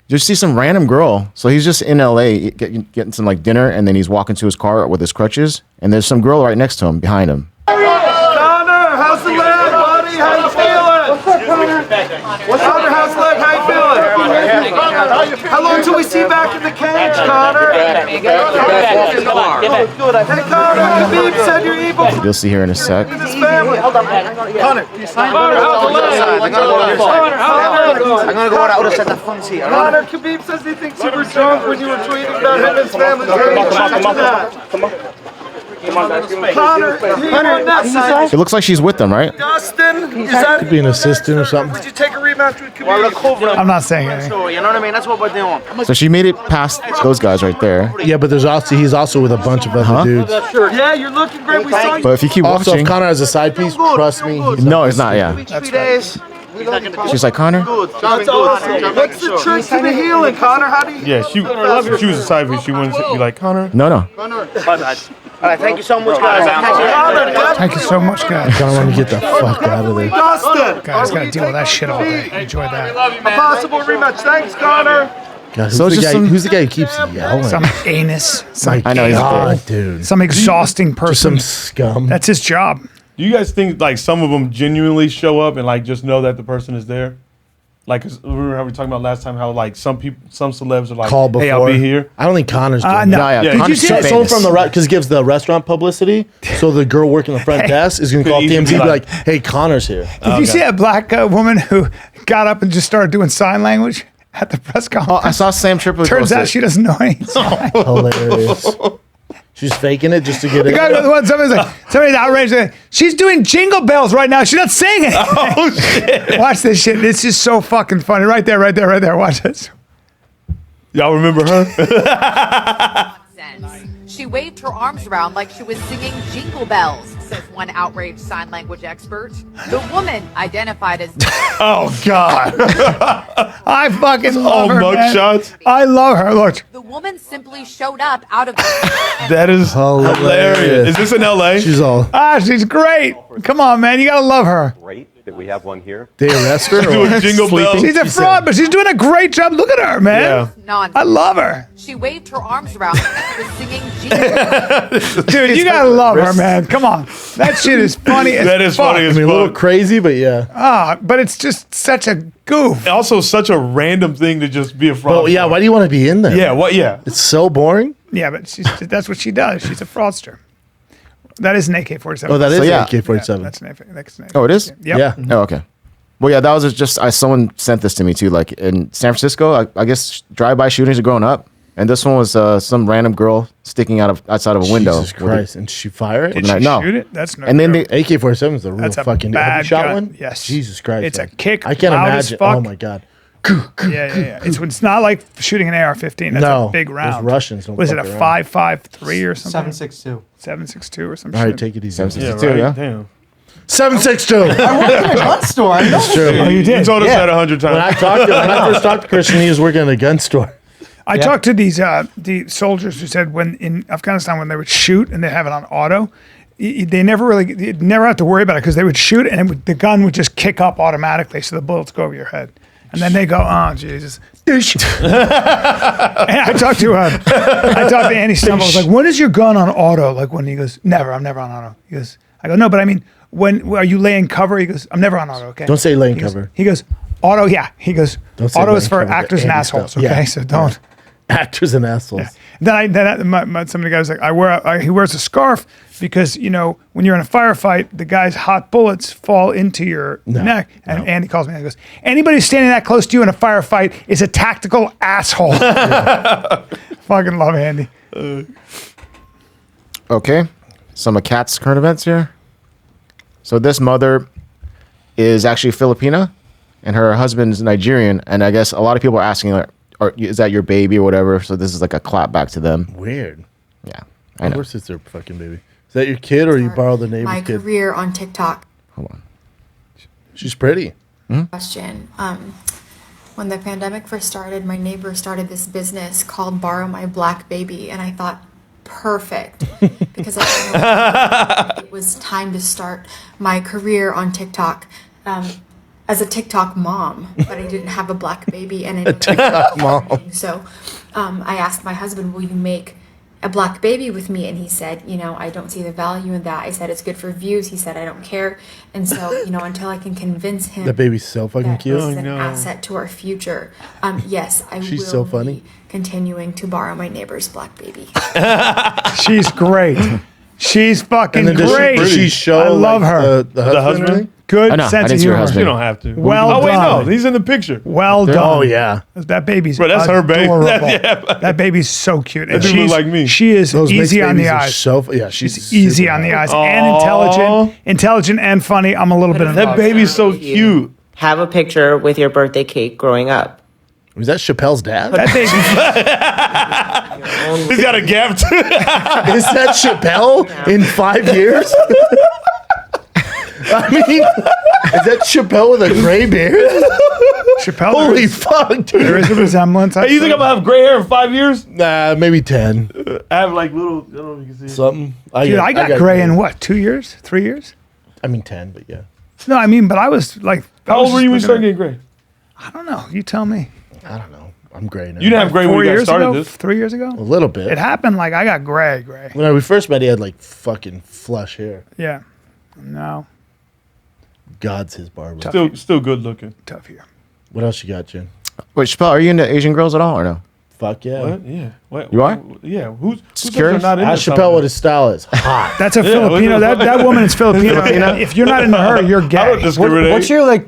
You see some random girl. So he's just in LA getting some like dinner, and then he's walking to his car with his crutches, and there's some girl right next to him, behind him. Connor, how's the leg, buddy? How you feeling? What's Connor? How's the leg? How you feeling? How long till we see you back in the cage, Connor? Good. Hey, Connor, Khabib said you're evil for You'll see her in a sec. his family. Connor, how's the leg? I'm gonna go out and fancy. Connor, Khabib says he thinks you were drunk when you were tweeting about him and his family. Connor, he on that side. It looks like she's with them, right? Dustin, is that? be an assistant or something. Did you take a rematch with Khabib? I'm not saying anything. You know what I mean? That's what we're doing. So she made it past those guys right there. Yeah, but he's also with a bunch of other dudes. Yeah, you're looking great. We saw you. But if you keep Also, watching, if Connor has a side piece, trust me. He's no, it's not. Yeah, 3 days. she's like Connor. That's awesome. What's the trick to the healing, Connor? How do you? Yeah, she was a side piece. She wouldn't be like Connor. No. All right, thank you so much, guys. Thank you so much, guys. Connor, want to get the fuck out of there. Dustin, Guys, gotta deal with that shit all day. Enjoy that. a possible rematch. Thanks, Connor. God, who's, So the just guy, some- who's the guy who keeps yelling? Some anus. Some, I know he's God, big. dude. some exhausting Just some person. scum. That's his job. Do you guys think like some of them genuinely show up and like just know that the person is there? Like, 'cause remember how we were talking about last time how like some celebs are like, Call before. hey, I'll be here. I don't think Connor's doing No. that. No, yeah. Yeah. Did you Connor's see too that? Someone famous. from the because gives the restaurant publicity. So the girl working the front desk is going to call Could TMZ and be easily like, "Hey, Connor's here." Did you see that black woman who got up and just started doing sign language at the press Oh, conference? I saw Sam Tripoli. Turns post out it. she doesn't know any sign. Hilarious. She's faking it just to get The it. guy was the one, somebody's outraged. Like, she's doing jingle bells right now. She's not singing. Oh shit! Watch this shit. This is so fucking funny. Right there. Watch this. Y'all remember her? She waved her arms around like she was singing Jingle Bells, says one outraged sign language expert. The woman, identified as Oh God. I fucking love her, mug man. shots. I love her. Look. the woman simply showed up out of That is Hilarious. hilarious. Is this in LA? She's all. She's great. Come on, man. You gotta love her. Great that we have one here. They arrest her. doing Jingle Bells. She's a fraud, but she's doing a great job. Look at her, man. Yeah. nonsense. I love her. She waved her arms around like she was singing Jingle Bells. Dude, you gotta love her, man. Come on. That shit is funny as That is fuck. funny I as mean, a little fuck. crazy, but yeah. But it's just such a goof. Also, such a random thing to just be a fraud. But yeah, why do you want to be in there? Yeah. What? Yeah. It's so boring. Yeah, but that's what she does. She's a fraudster. That is an AK-47. Oh, that is yeah. AK-47. That's an AK-47. Oh, it is? Yep. Yeah. Oh, okay. Well, yeah, that was just someone sent this to me too. Like in San Francisco, I guess drive-by shootings are going up, and this one was some random girl sticking outside of a window. Jesus Christ. And she fire it? Did she No. shoot it? That's no And then joke. they, AK-47 is a real That's a fucking... Have bad you shot gun. one? Yes. Jesus Christ. It's a man. kick, I can't loud as imagine. fuck. Oh, my God. Yeah. It's not like shooting an AR-15. That's No, a big those round. Russians don't Was it a fuck around. 5.53 or something? 7.62. 7.62 or some All shit. right, take it easy. 7.62, yeah. Damn. 7.62. I worked in a gun store. I know. It's true. Oh, you did? You told us Yeah. that 100 times. When I first talked to Christian, he was working in a gun store. I talked to these the soldiers who said when in Afghanistan when they would shoot and they have it on auto, they never have to worry about it because they would shoot and the gun would just kick up automatically, so the bullets go over your head, and then they go, oh Jesus. And I talked to Andy Stumble. I was like, when is your gun on auto? Like when he goes, never, I'm never on auto. He goes, I go, no, but I mean, when are you laying cover? He goes, I'm never on auto. Okay. Don't say laying He goes- cover. He goes, auto. Yeah. He goes, Don't say auto is laying for cover. actors and Andy assholes. stuff. Okay, Yeah. so don't. Actors and assholes. Then some of the guys like he wears a scarf because when you're in a firefight, the guy's hot bullets fall into your neck. And Andy calls me and he goes, anybody standing that close to you in a firefight is a tactical asshole. Fucking love Andy. Okay, some of Kat's current events here. So this mother is actually Filipina, and her husband's Nigerian. And I guess a lot of people are asking, like, is that your baby or whatever? So this is like a clap back to them. Weird. Yeah, I Of know. course it's their fucking baby. Is that your kid or you borrowed the neighbor's My kid? career on TikTok. Hold on. She's pretty. Question. When the pandemic first started, my neighbor started this business called Borrow My Black Baby, and I thought, perfect, because I didn't know it was time to start my career on TikTok as a TikTok mom, but I didn't have a black baby, and I TikTok mom. So I asked my husband, will you make a black baby with me? And he said, I don't see the value in that. I said, it's good for views. He said, I don't care. And so, until I can convince him That baby's so fucking that cute. this is an asset to our future, yes, I She's will so funny. be continuing to borrow my neighbor's black baby. She's great. She's fucking And then great. does she show I love like, her. the husband? or anything? Good I know, I sense didn't of see her humor. husband. You don't have to. Well Oh wait, done. no, he's in the picture. Well done. Oh, yeah. That baby's Bro, that's her baby. adorable. Yeah. That baby's so cute. And That dude look she's like me. She is Those mixed easy on the babies are eyes. So, she's She's easy super on the hot. eyes and intelligent and funny. I'm a little bit That involved. baby's so cute. Have a picture with your birthday cake growing up. Was that Chappelle's dad? That baby. He's got a gap too. Is that Chappelle in 5 years? I mean, is that Chappelle with a gray beard? Chappelle. Holy fuck, dude. There is a resemblance. Hey, you think I'm gonna have gray hair in 5 years? Nah, maybe 10. I have like little. I don't know if you can see. Something. Dude, I got gray in what? 2 years? 3 years? I mean 10, but yeah. No, I mean, but I was like. How old were you when you started getting gray? I don't know. You tell me. I don't know. I'm gray now. You didn't have gray when 4 you guys years started ago? this. 3 years ago? A little bit. It happened like I got gray. When we first met, he had like fucking flush hair. Yeah. No. God's his barber. Still good looking. Tough here. What else you got, Jen? Wait, Chappelle, are you into Asian girls at all or no? Fuck yeah. What? Yeah. What? You are? Yeah. Who's curious? not into Ask something? Chappelle what his style is. Hot. That's a Filipino. That woman is Filipino. If you're not into her, you're I gay. don't discriminate. What's your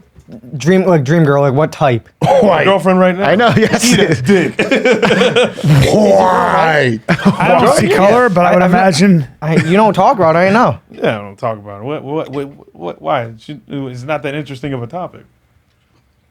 dream girl? Like what type? My girlfriend right now? I know, yes. Eat a dick. Why? I don't see color, but I would imagine. You don't talk about it. I know. Yeah, I don't talk about it. What? Why? It's not that interesting of a topic.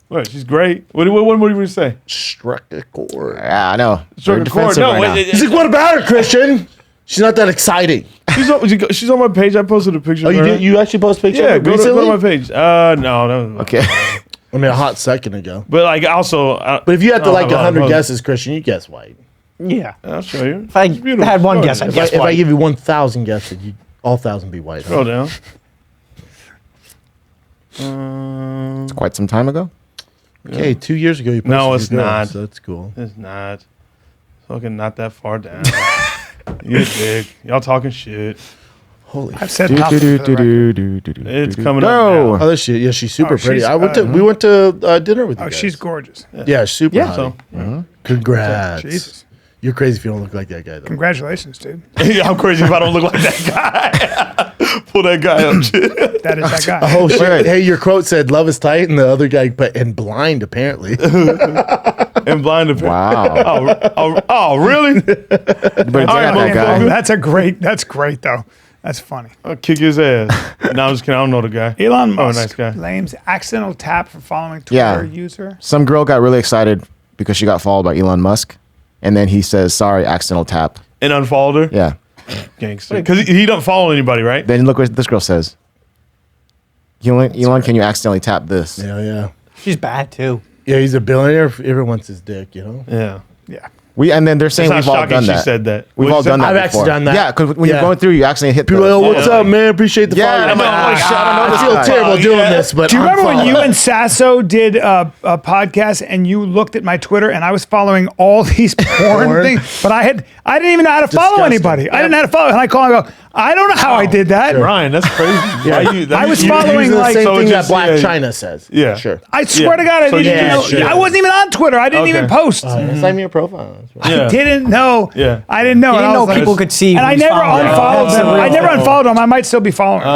What? She's great. What do you say? Struck a chord. Yeah, I know. Struck Very a chord. defensive No, right now. He's like, what about her, Christian? She's not that exciting. She's on my page. I posted a picture. Oh, of you her. did? You actually post pictures? Yeah, of her go recently? to my page. No. Okay. I mean, a hot second ago. But like also, But if you had to like 100 guesses, Christian, you guess white. Yeah. I'll show you. If I had one guess, I'd If guess I white. give you 1,000 guesses, all 1,000 be white. Scroll down. It's quite some time ago. Okay, 2 years ago you posted No, it's your girl, not. So that's cool. It's not. Fucking not that far down. You big. Y'all talking shit. Holy I've said nothing for the record. It's coming No. up Oh, this shit. Yeah, she's super Oh, pretty. she's, We went to dinner with you Oh, guys. she's gorgeous. Yeah, super. Yeah. hot. now. Congrats. Jesus. You're crazy if you don't look like that guy, though. Congratulations, dude. Yeah, I'm crazy if I don't look like that guy. Pull that guy up. Shit. That is that guy. Oh, shit. Wait. Hey, your quote said, love is tight, and the other guy put, and blind, apparently. And blind to Wow. Oh, really? But it's All right, not that guy. motherfucker. That's great though. That's funny. I'll kick his ass. No, I'm just kidding. I don't know the guy. Elon Musk nice guy. blames accidental tap for following Twitter Yeah. user. Some girl got really excited because she got followed by Elon Musk, and then he says, "Sorry, accidental tap." And unfollowed her? Yeah. Gangster. Because he don't follow anybody, right? Then look what this girl says. Elon, can you accidentally tap this? Yeah. She's bad too. Yeah, he's a billionaire. Everyone wants his dick, you know? Yeah. Yeah. And then they're saying It's we've not all shocking done she that. said that. We've What'd all you say? done that. I've actually before. done that. Yeah, because when Yeah. you're going through, you accidentally hit. People are like, oh, what's Yeah. up, man? Appreciate the Yeah, follow. I'm like, I shit, feel guy. terrible doing Yeah. this, but Do you I'm remember when following. you and Sasso did a podcast and you looked at my Twitter and I was following all these porn things, but I didn't even know how to follow Disgusting. anybody. I didn't know how to follow, and I call and go, I don't know how I did that. Ryan, that's crazy. Yeah. I was You're following using the like same So thing it that just- Black yeah. China says. Yeah. Sure. I swear Yeah. to God, I So didn't you even just- know. yeah. I wasn't even on Twitter. I didn't Okay. even post. That's not your profile. That's right. Yeah. I didn't know. Yeah. I didn't know. You And didn't I know was like- people could see. And who I he's never following. unfollowed That's them. the I real never thing. unfollowed them. I might still be following them.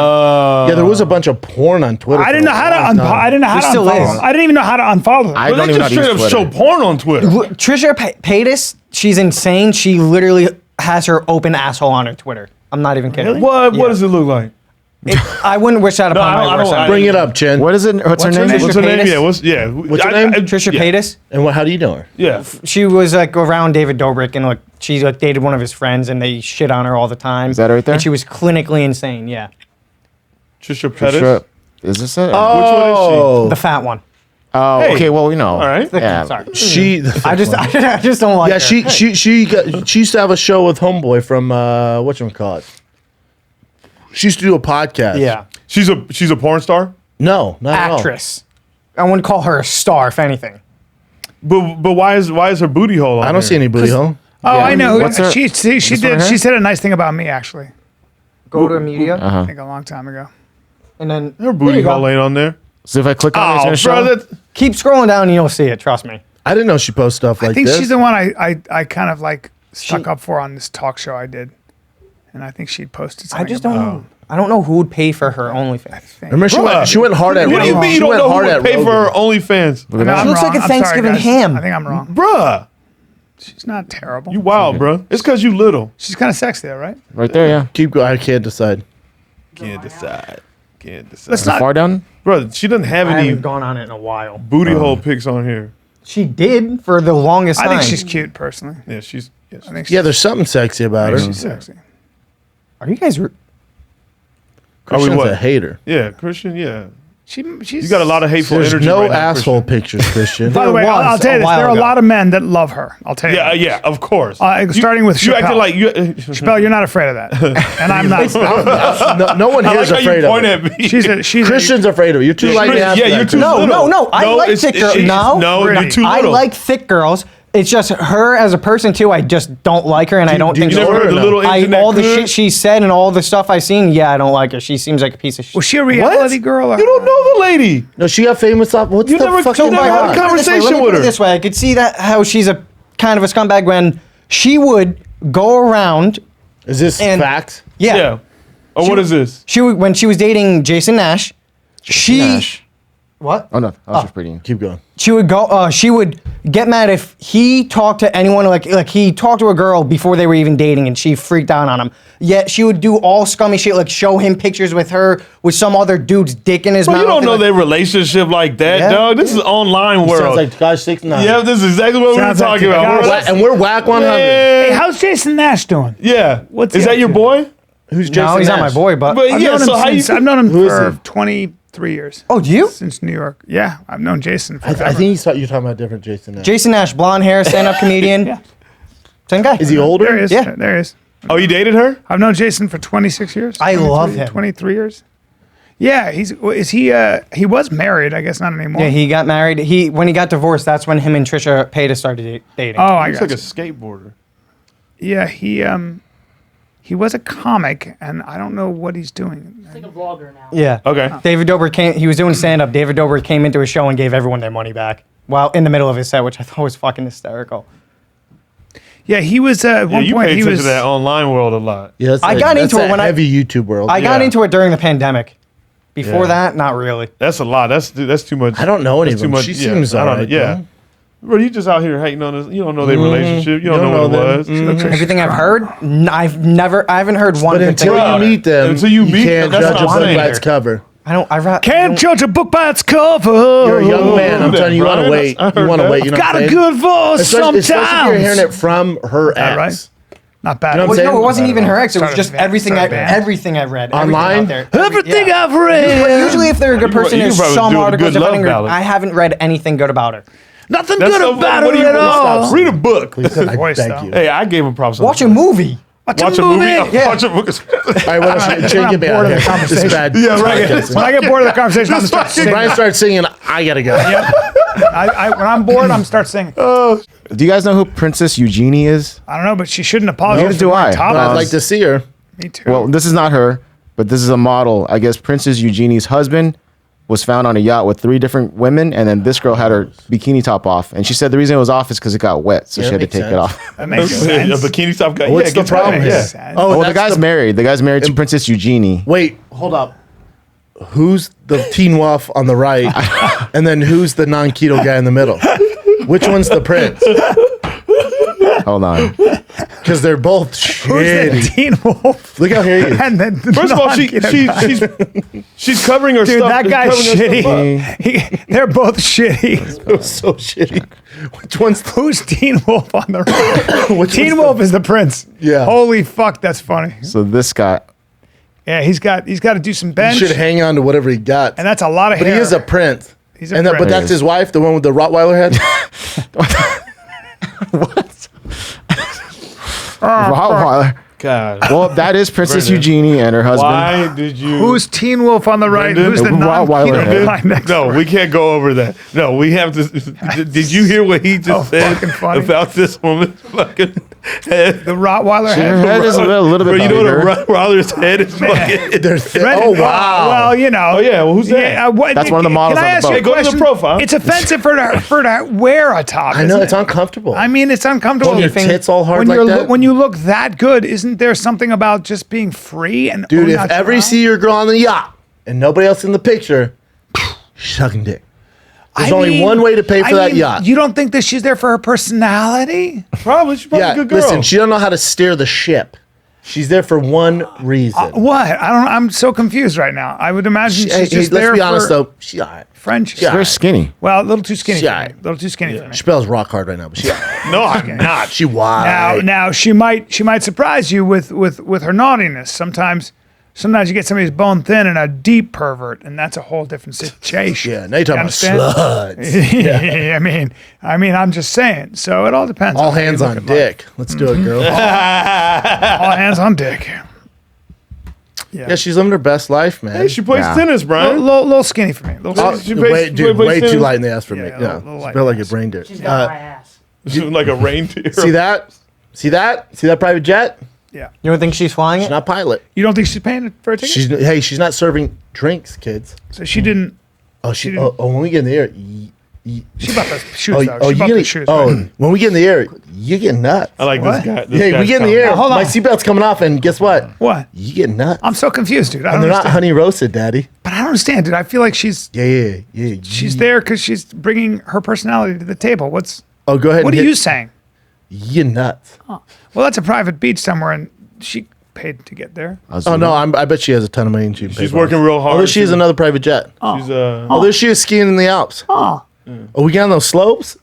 Yeah, there was a bunch of porn on Twitter. I didn't know how to I didn't know how There to still unfollow is. them. I didn't even know how to unfollow them. I But don't they even know just how to straight use up show Twitter. porn on Twitter. Trisha Paytas, she's insane. She literally has her open asshole on her Twitter. I'm not even kidding. What Yeah. does it look like? I wouldn't wish that upon I my don't- worst I don't- enemy. Bring it up, Chin. What is it? What's her What's her name? name? What's her name? Paytas? What's her name? Trisha yeah. Paytas. And how do you know her? Yeah. She was like around David Dobrik and like she like dated one of his friends and they shit on her all the time. Is that right there? And she was clinically insane. Yeah, Trisha Pettis. Trisha- Is this it? Oh. the fat one. Oh, Hey. okay. Well, you know. All right. Yeah. Sorry. She. I just don't like Yeah, her. she used to have a show with Homeboy from whatchamacallit. She used to do a podcast. Yeah. She's a porn star. No, not at all. Actress. I wouldn't call her a star, if anything. But why is her booty hole? On I don't here? see any booty hole. Oh, I know. What's her- She this one did. her? She said a nice thing about me actually. Go to media. I think a long time ago. And then Her booty hole ain't on there. So if I click on it, it's Oh, gonna show. bro, that, keep scrolling down and you'll see it. Trust me. I didn't know she posts stuff like I think this. she's the one I kind of like stuck up for on this talk show I did, and I think she'd posted something. I just don't about know. I don't know who would pay for her OnlyFans. Remember, she went hard at. what do you Rogan. mean She you don't went know who hard would at pay for her Rogan. OnlyFans? I know I'm She looks wrong. like a I'm sorry, Thanksgiving guys. ham. I think I'm wrong. Bruh, She's not terrible. you wild, bro. It's because you little. She's kind of sexy, though, right? Right there, yeah. Keep going. I can't decide. Can't decide. Can't decide. Let's not. Far down. Bro, she doesn't have I any haven't gone on it in a while. booty hole pics on here. She did for the longest I time. think she's cute, personally. Yeah, she's. Yeah, I think Yeah, there's something sexy about her. she's sexy. Are you guys? Christian's what? a hater. Yeah, Christian. Yeah, She's. you got a lot of hateful There's energy. no right now, asshole Christian. pictures, Christian. By the way, I'll was tell you a this: while there are a ago. lot of men that love her. I'll tell you. Yeah, that. yeah, of course. Starting with you Chappelle. acting like you. Chappelle, you're not afraid of that, and I'm not. no one I here like is how afraid you of point it. at me. She's Christian's afraid of it. You're too light. Chris- to yeah, you're too No, little. no, no. I like it's- thick it's- girls. No, no, Really? you're too I little. like thick girls. It's just her as a person too. I just don't like her, and I don't do think you You never Or heard the no? little internet all the good? shit she said and all the stuff I seen. Yeah, I don't like her. She seems like a piece of shit. Was she a reality girl? Or? You don't know the lady. No, she got famous up. What's You the never- fucking you never had a God? conversation Let me with put it her. this way, I could see that how she's a kind of a scumbag when she would go around. Is this And- facts? Yeah, Yeah. Oh, what is this? when she was dating Jason Nash, she Nash. What? Oh no, that was just pretty. Keep going. She would go. She would get mad if he talked to anyone. Like he talked to a girl before they were even dating, and she freaked out on him. Yet she would do all scummy shit, like show him pictures with her with some other dude's dick in his mouth. You don't know their relationship like that, dog. This is online world. Sounds like Tekashi 69. Yeah, this is exactly what we were talking about. And we're Wack 100. Hey, how's Jason Nash doing? Yeah. What's is he that up your to? boy? Who's Jason No, he's not Nash? my boy, but I've yeah, known so him how you? since, I've known him Who is for he? 23 years. oh, do you? Since New York. Yeah, I've known Jason forever. I think you're talking about a different Jason Nash. Jason Nash, blonde hair, stand-up comedian. Yeah. Same guy. Is he older? There he is. Yeah. There he is. Oh, you dated her? I've known Jason for 26 years. I love 23 him. 23 years. Yeah, he was married, I guess not anymore. Yeah, he got married. When he got divorced, that's when him and Trisha Paytas started dating. Oh, I He's got like a you. skateboarder. Yeah, he was a comic, and I don't know what he's doing. He's like a vlogger now. Yeah. Okay. David Dobrik he was doing stand-up. David Dobrik came into his show and gave everyone their money back while in the middle of his set, which I thought was fucking hysterical. Yeah, he was at one You point. pay He attention was to that online world a lot. Yeah, I got into it when heavy YouTube world. I got Yeah. into it during the pandemic. Before Yeah. that, not really. That's a lot. That's too much. I don't know any That's of them. She seems I don't alright, know. Yeah. though. Bro, you just out here hating on this. You don't know their relationship. You don't know what know it was. them. Everything I've heard, I haven't heard one But good until thing about you it. meet them, Until you meet can't them, that's judge a what I'm book saying. by its cover. Can't judge a book by its cover. You're a young man. I'm that, telling you, you want to Bryan. wait. I heard You want to that. wait. You know Got what a I'm saying? good voice Especially if you're sometimes. hearing it from her ex. That right? Not bad. You know what I'm Well, saying? no, it wasn't even her ex. It was Started just a band. everything Started a band. everything I read. Online? Everything out there. Everything Yeah. I've read. But usually, if they're a good You could- person, you there's could probably some do a articles good love defending her. ballad. I haven't read anything good about her. Nothing That's good so- about what it do you- at all. Read a book. Please, I voice, beg though. you. Hey, I gave him props. Watch a movie. Watch a movie. Yeah. Watch a book. All right, what else? Jake, get me bored out of of the here. This is bad. Yeah, right. podcasting. When I get bored of the conversation, I'm gonna start singing. Brian starts singing, I gotta go. When I'm bored, I'm start singing. Do you guys know who Princess Eugenie is? I don't know, but she shouldn't apologize. Neither for do wearing I. top But I'd hats. like to see her. Me too. Well, this is not her, but this is a model. I guess Princess Eugenie's husband was found on a yacht with 3 different women, and then this girl had her bikini top off. And she said the reason it was off is because it got wet, so Yeah, she had to that take makes it sense. off. that makes A sense. bikini top guy. What's yeah, the gets problem wet. here? Yeah. Oh, Well, the that's guy's married. The guy's married to Princess Eugenie. Wait, hold up. Who's the teen wolf on the right, and then who's the non-keto guy in the middle? Which one's the prince? Hold on. Because they're both Who's the shitty. Teen Wolf? Look how here he is. And then First of all, she's covering her dude, stuff. that guy's covering her stuff up. shitty. They're both shitty. It was so shitty. Which one's the, Who's Teen Wolf on the right? which Teen one's Wolf is the prince. Yeah. Holy fuck, that's funny. So this guy, Yeah, he's got to do some He bench, should hang on to whatever he got. and that's a lot of But hair. he is a prince. He's a and that, but prince. that's his wife, the one with the Rottweiler head. Rottweiler. God. Well, that is Princess Brendan. Eugenie and her husband. Why did you? Who's Teen Wolf on the right? Brendan? Who's the Rottweiler non-keto head. guy next No, to her? we can't go over that. No, we have to. Did you hear what he just said fucking funny. about this woman's fucking head? The Rottweiler Her head. head is a little Bro, bit you know bigger. what a Rottweiler's head is fucking. They're thick. Brendan, Oh, wow. Well, you know. Oh, yeah, well, who's that? Yeah, That's one of the models Can I on the ask boat. you a Hey, go to the question? profile. It's offensive for to wear a top. I know, isn't it's it? uncomfortable. I mean, it's uncomfortable. When your tits all hard when like you're that. when you look that good, isn't there something about just being free and Dude, au if ever you naturel? see your girl on the yacht and nobody else in the picture, sucking dick. There's I only mean- one way to pay for I that mean, yacht. You don't think that she's there for her personality? Probably, she's probably Yeah, a good girl. listen, she don't know how to steer the ship. She's there for one reason. What? I'm so confused right now. I would imagine Hey, she's just there let's be for honest though, she all right. friendship. Yeah. Very skinny. Well, a little too skinny. She For me. alright. A little too skinny for me. She spells rock hard right now, but she all right. no, I'm not. She wide. Now she might surprise you with her naughtiness. Sometimes you get somebody who's bone thin and a deep pervert, and that's a whole different situation. Yeah, now you're talking You about understand? sluts. I mean, I'm just saying. So it all depends. All on how you hands look on at life. dick. Let's do it, girl. All hands on dick. Yeah, she's living her best life, man. Hey, she plays Yeah. tennis, Brian. Little skinny for me. Oh, She way, plays- dude, plays way too tennis. light in the ass for me. Yeah, Yeah, little light feel in like the a brain dirt. She's got my ass. Like a reindeer. See that? See that? See that private jet? Yeah. You don't think she's flying She's it? not pilot. You don't think she's paying for a ticket? She's not serving drinks, kids. So she didn't. Oh, when we get in the air, She bought the shoes though. you She bought get the shoes. oh, right? when we get in the air, you get nuts. I like What? this guy. This Hey, we guy's get in the coming. air. Now, hold My on. seatbelt's coming off, and guess what? What? You get nuts. I'm so confused, dude. I and don't they're not understand. honey roasted, daddy. But I don't don't understand, dude. I feel like she's Yeah. she's there because she's bringing her personality to the table. Oh, go ahead. What are you saying? You nuts. Well, that's a private beach somewhere, and she paid to get there. Oh no, I bet she has a ton of money and She's working real hard. Although she has another private jet. She's Although she is skiing in the Alps. Oh, Oh, we got on those slopes?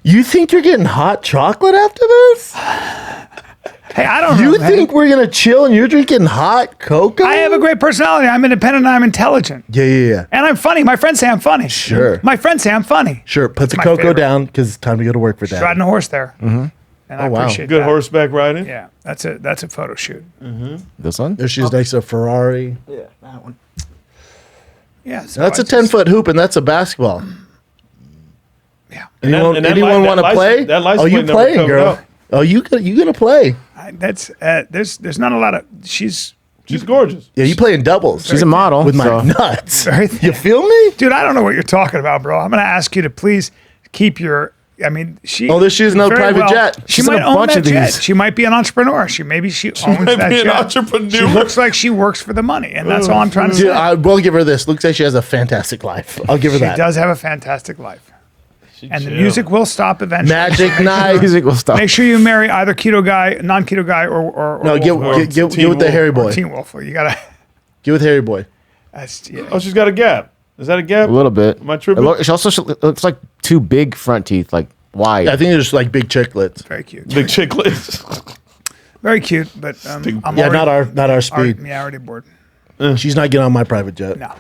You think you're getting hot chocolate after this? hey, I don't know. You man. think we're gonna chill and you're drinking hot cocoa? I have a great personality. I'm independent. I'm intelligent. Yeah. And I'm funny. My friends say I'm funny. Sure. My friends say I'm funny. Sure, put the my cocoa favorite. down because it's time to go to work for She's Dad. riding a horse there. Mm-hmm. And I Oh, wow. appreciate good that. horseback riding. Yeah, that's a photo shoot. This one? There she's next to a Ferrari. Yeah, that one. Yeah, so That's I a 10-foot hoop and that's a basketball. Yeah, Anyone, and that anyone li- want to that play? license- that license Oh, you plate never playing, covered girl? up. Oh, you gonna play? that's there's not a lot of She's gorgeous. Yeah, you play in doubles. She's a model. with my so- nuts. Very You feel me? dude. I don't know what you're talking about, bro. I'm gonna ask you to please keep your. I mean, she. Oh, she has another very private jet. She She's in might a own bunch that of jet. these. She might be an entrepreneur. She owns might that be an jet. entrepreneur. She looks like she works for the money, and that's all I'm trying to Dude, say. I will give her this. Looks like she has a fantastic life. I'll give her She that. does have a fantastic life, and the chill. music will stop eventually. Magic night. Music will stop. Make sure you marry either keto guy, non-keto guy, or No, get with the hairy boy. Teen Wolf. You gotta. Get with hairy boy. That's, yeah. Oh, she's got a gap. Is that a gap? A little bit. Am I tripping? She also looks like two big front teeth, like wide. Yeah, I think they're just like big chicklets. Very cute. Big chicklets. Very cute, but I'm Yeah, already, not our speed. Yeah, already bored. She's not getting on my private jet. No,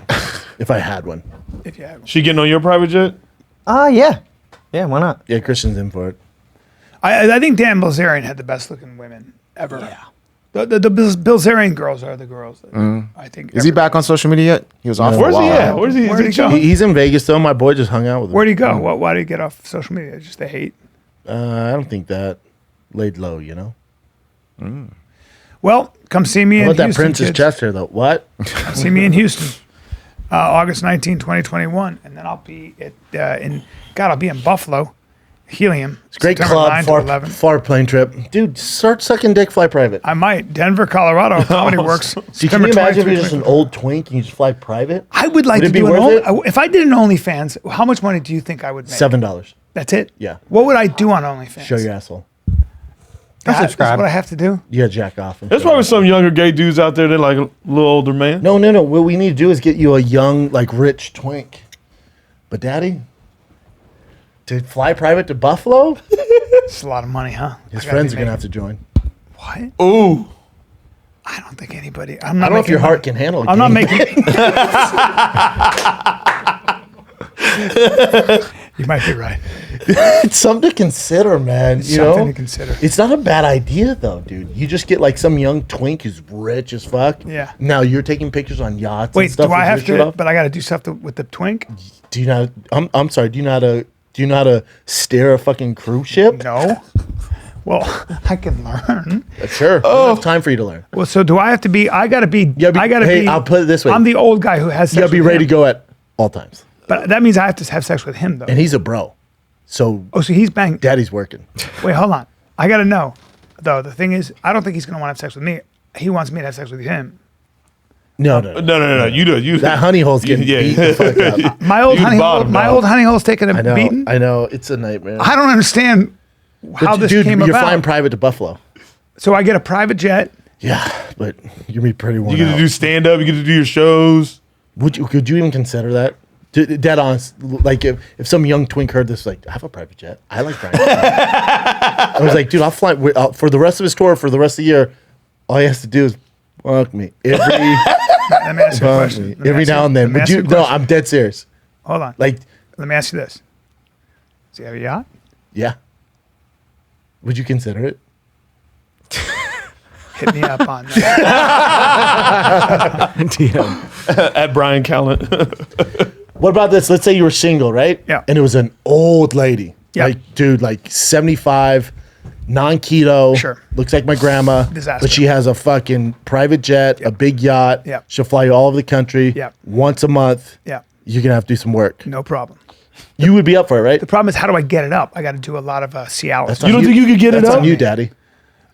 If I had one. if you have. She getting on your private jet? Yeah. Yeah, why not? Yeah, Christian's in for it. I think Dan Bilzerian had the best looking women ever. Yeah. The Bilzerian girls are the girls. That I think. Is he back on social media yet? He was off for a Where's while. he at? Where's he? Where'd Is he he go? He's in Vegas though. My boy just hung out with him. Where'd he go? Why did he get off social media? Just the hate. I don't think that laid low, you know. Well, come see me How in about that Houston. Princess kids. chest hair though? What? Come see me in Houston, August 19, 2021, and then I'll be I'll be in Buffalo, Helium. It's a great September 9 club, to 11. far plane trip. Dude, start sucking dick, fly private. I might. Denver, Colorado. Comedy Works. See, can September you imagine if 23, you're just an old twink and you just fly private? I would like Would to it be do an worth only, if I did an OnlyFans, how much money do you think I would make? $7. That's it? Yeah. What would I do on OnlyFans? Show your asshole. That's subscribe. what I have to do? Yeah, jack off. There's probably some younger gay dudes out there that like a little older man. No. What we need to do is get you a young, like, rich twink. But, Daddy, to fly private to Buffalo, It's a lot of money, huh? his friends are going to have to join. What? Ooh. I don't think anybody. I don't know if your heart can handle it. I'm not making. You might be right. It's something to consider, man. You Something know? to consider. It's not a bad idea, though, dude. You just get, like, some young twink who's rich as fuck. Yeah. Now you're taking pictures on yachts and Wait, stuff. do I with have your shirt to? off. But I got to do stuff with the twink? Do you not? I'm sorry. Do you know how to steer a fucking cruise ship? No. Well, I can learn. Sure. I don't have time for you to learn. Well, so do I have to be? I got to be. Yeah, I got to hey, be. I'll put it this way. I'm the old guy who has. You gotta be ready to go at all times. But that means I have to have sex with him, though. And he's a bro, so Oh, so he's banging. Daddy's working. Wait, hold on. I got to know, though. The thing is, I don't think he's gonna want to have sex with me. He wants me to have sex with him. No. No. You do. You That honey hole's getting beat the fuck up. My old You honey hole. bottom My dog. old honey hole's taking a I know. beating. I know. It's a nightmare. I don't understand how But this dude, came you're about. flying private to Buffalo. So I get a private jet. Yeah, but you're gonna be pretty worn You get out. to do stand up. You get to do your shows. Could you even consider that? Dead honest, like if some young twink heard this, like, I have a private jet. I like private jet. I was like, dude, I'll fly for the rest of his tour, for the rest of the year. All he has to do is fuck me Let me ask you a question. Let me every ask you- now and then. let me Would ask you you? a No, question. I'm dead serious. Hold on. Like, Let me ask you this. Does he have a yacht? yeah. Would you consider it? Hit me up on that. At Bryan Callen. What about this? Let's say you were single, right? Yeah. And it was an old lady. Yeah. Like, dude, like 75, non-keto. Sure. Looks like my grandma. Disaster. But she has a fucking private jet, a big yacht. Yep. She'll fly you all over the country. Yep. Once a month. Yeah, You're going to have to do some work. no problem. You would be up for it, right? The problem is, how do I get it up? I got to do a lot of Cialis. That's You on don't think you could get it That's up? on you, Daddy.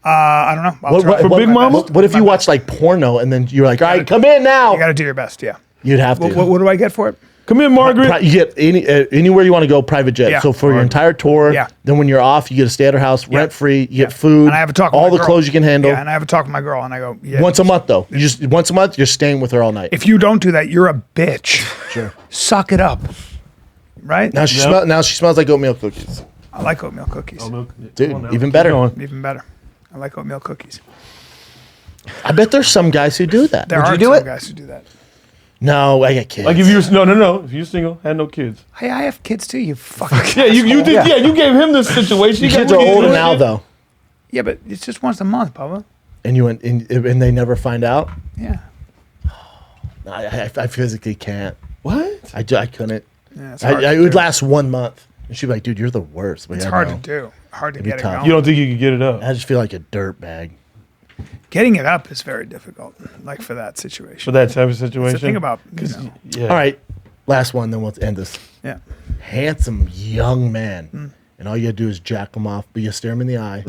I don't know. I'll try. For Big Mama? What if you watch like porno and then you're like, all right, come in now? You got to do your best. Yeah. You'd have to. What do I get for it? Come in, Margaret. You get anywhere you want to go, private jet. Yeah. So for your entire tour, Yeah. then when you're off, you get to stay at her house rent free. You get food. And I have a talk. With all my the girl. clothes you can handle. Yeah, and I have a talk with my girl, and I go, yeah. Once a month though. You just once a month, you're staying with her all night. If you don't do that, you're a bitch. Sure. Suck it up. Right? Now she smells like oatmeal cookies. I like oatmeal cookies. Dude, even better. Even better. I like oatmeal cookies. I bet there's some guys who do that. There Would are you do some it? guys who do that. No, I got kids. Like if you no. If you're single, had no kids. Hey, I have kids too. You fucking. Yeah, you did. Yeah, you gave him this situation. Your kids are older now though, Yeah, but it's just once a month, Bubba. and you went and they never find out. Yeah. I physically can't. What? I couldn't. Yeah, it's hard It to would do. last 1 month, and she'd be like, "Dude, you're the worst." But It's yeah, hard no. to do. Hard to It'd be get it tough. going. You don't think you could get it up I just feel like a dirt bag. Getting it up is very difficult, like for that situation. for that type of It's situation? the thing about, you know, Yeah. All right, last one, then we'll end this. yeah. Handsome young man, Hmm. and all you gotta do is jack him off, but you stare him in the eye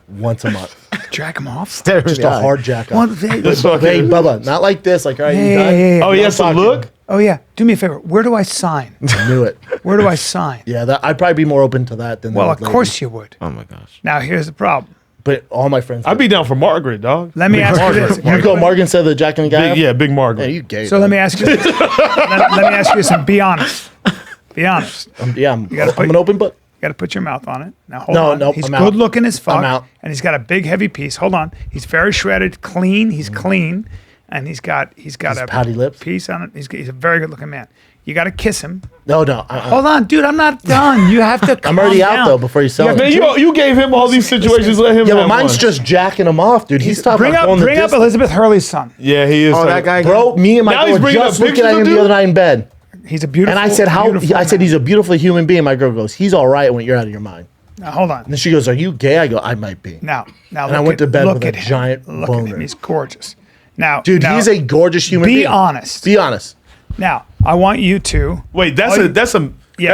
once a month. Jack him off. Just a hard jack Well, off. hey, That's fucking- Hey, Bubba, not like this. Like, all right, you hey, done? hey, hey. Oh, he has to Fuck look. Oh yeah. Do me a favor. Where do I sign? I knew it. Where do I sign? Yeah, I'd probably be more open to that than. Well, the of old lady. course you would. Oh my gosh. Now here's the problem. But all my friends. I'd be down for Margaret, dog. Let me ask you this. You go, Morgan said the Jack and the guy. Big, yeah, big Margaret. Yeah, you gay. So let me ask you this. let me ask you this and be honest. Be honest. I'm gotta put- an open book. You got to put your mouth on it. Now hold No, on. no, He's I'm out. good looking as fuck. I'm out. And he's got a big heavy piece. Hold on. He's very shredded, clean. He's clean, and he's got a pouty lips. piece on it. He's a very good looking man. You got to kiss him. No. Hold on, dude. I'm not done. You have to. I'm already calm out down. though. Before you sell it. Man, you gave him all these situations. Let him. Yeah, but have mine's one. just jacking him off, dude. He's talking Bring about up going the bring up distance. Elizabeth Hurley's son. Yeah, he is. Oh, like- that guy. Bro, me and my Now he's girl bringing just up looking at pictures him of the other dude? night in bed. He's a beautiful. And I said, beautiful I said man. he's a beautiful human being. My girl goes, he's all right when you're out of your mind. Now hold on. And then she goes, are you gay? I go, I might be. Now. And I went to bed with a giant Look at boner. him. He's gorgeous. Now, Dude, now, he's a gorgeous human being. Be honest. Be honest. Now, I want you to. Wait, Yeah.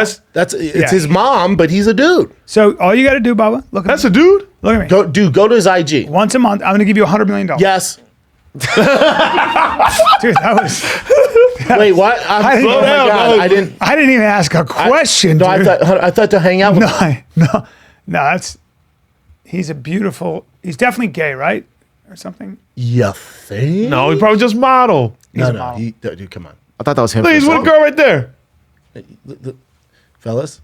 It's Yeah. his mom, but he's a dude. So all you got to do, Bubba, look at That's me. a dude. Look at me. Go to his IG. Once a month, I'm going to give you $100 million. Yes. Dude, that was. Wait, what? I didn't- Oh my down, God, dog. I didn't. I didn't even ask a question, No, dude. I thought to hang out with him. No, that's. He's a beautiful. He's definitely gay, right, or something. You think? No, he probably just model. No, a no. model. Dude, come on. I thought that was him. Look, for a he's with a second. girl right there. Fellas,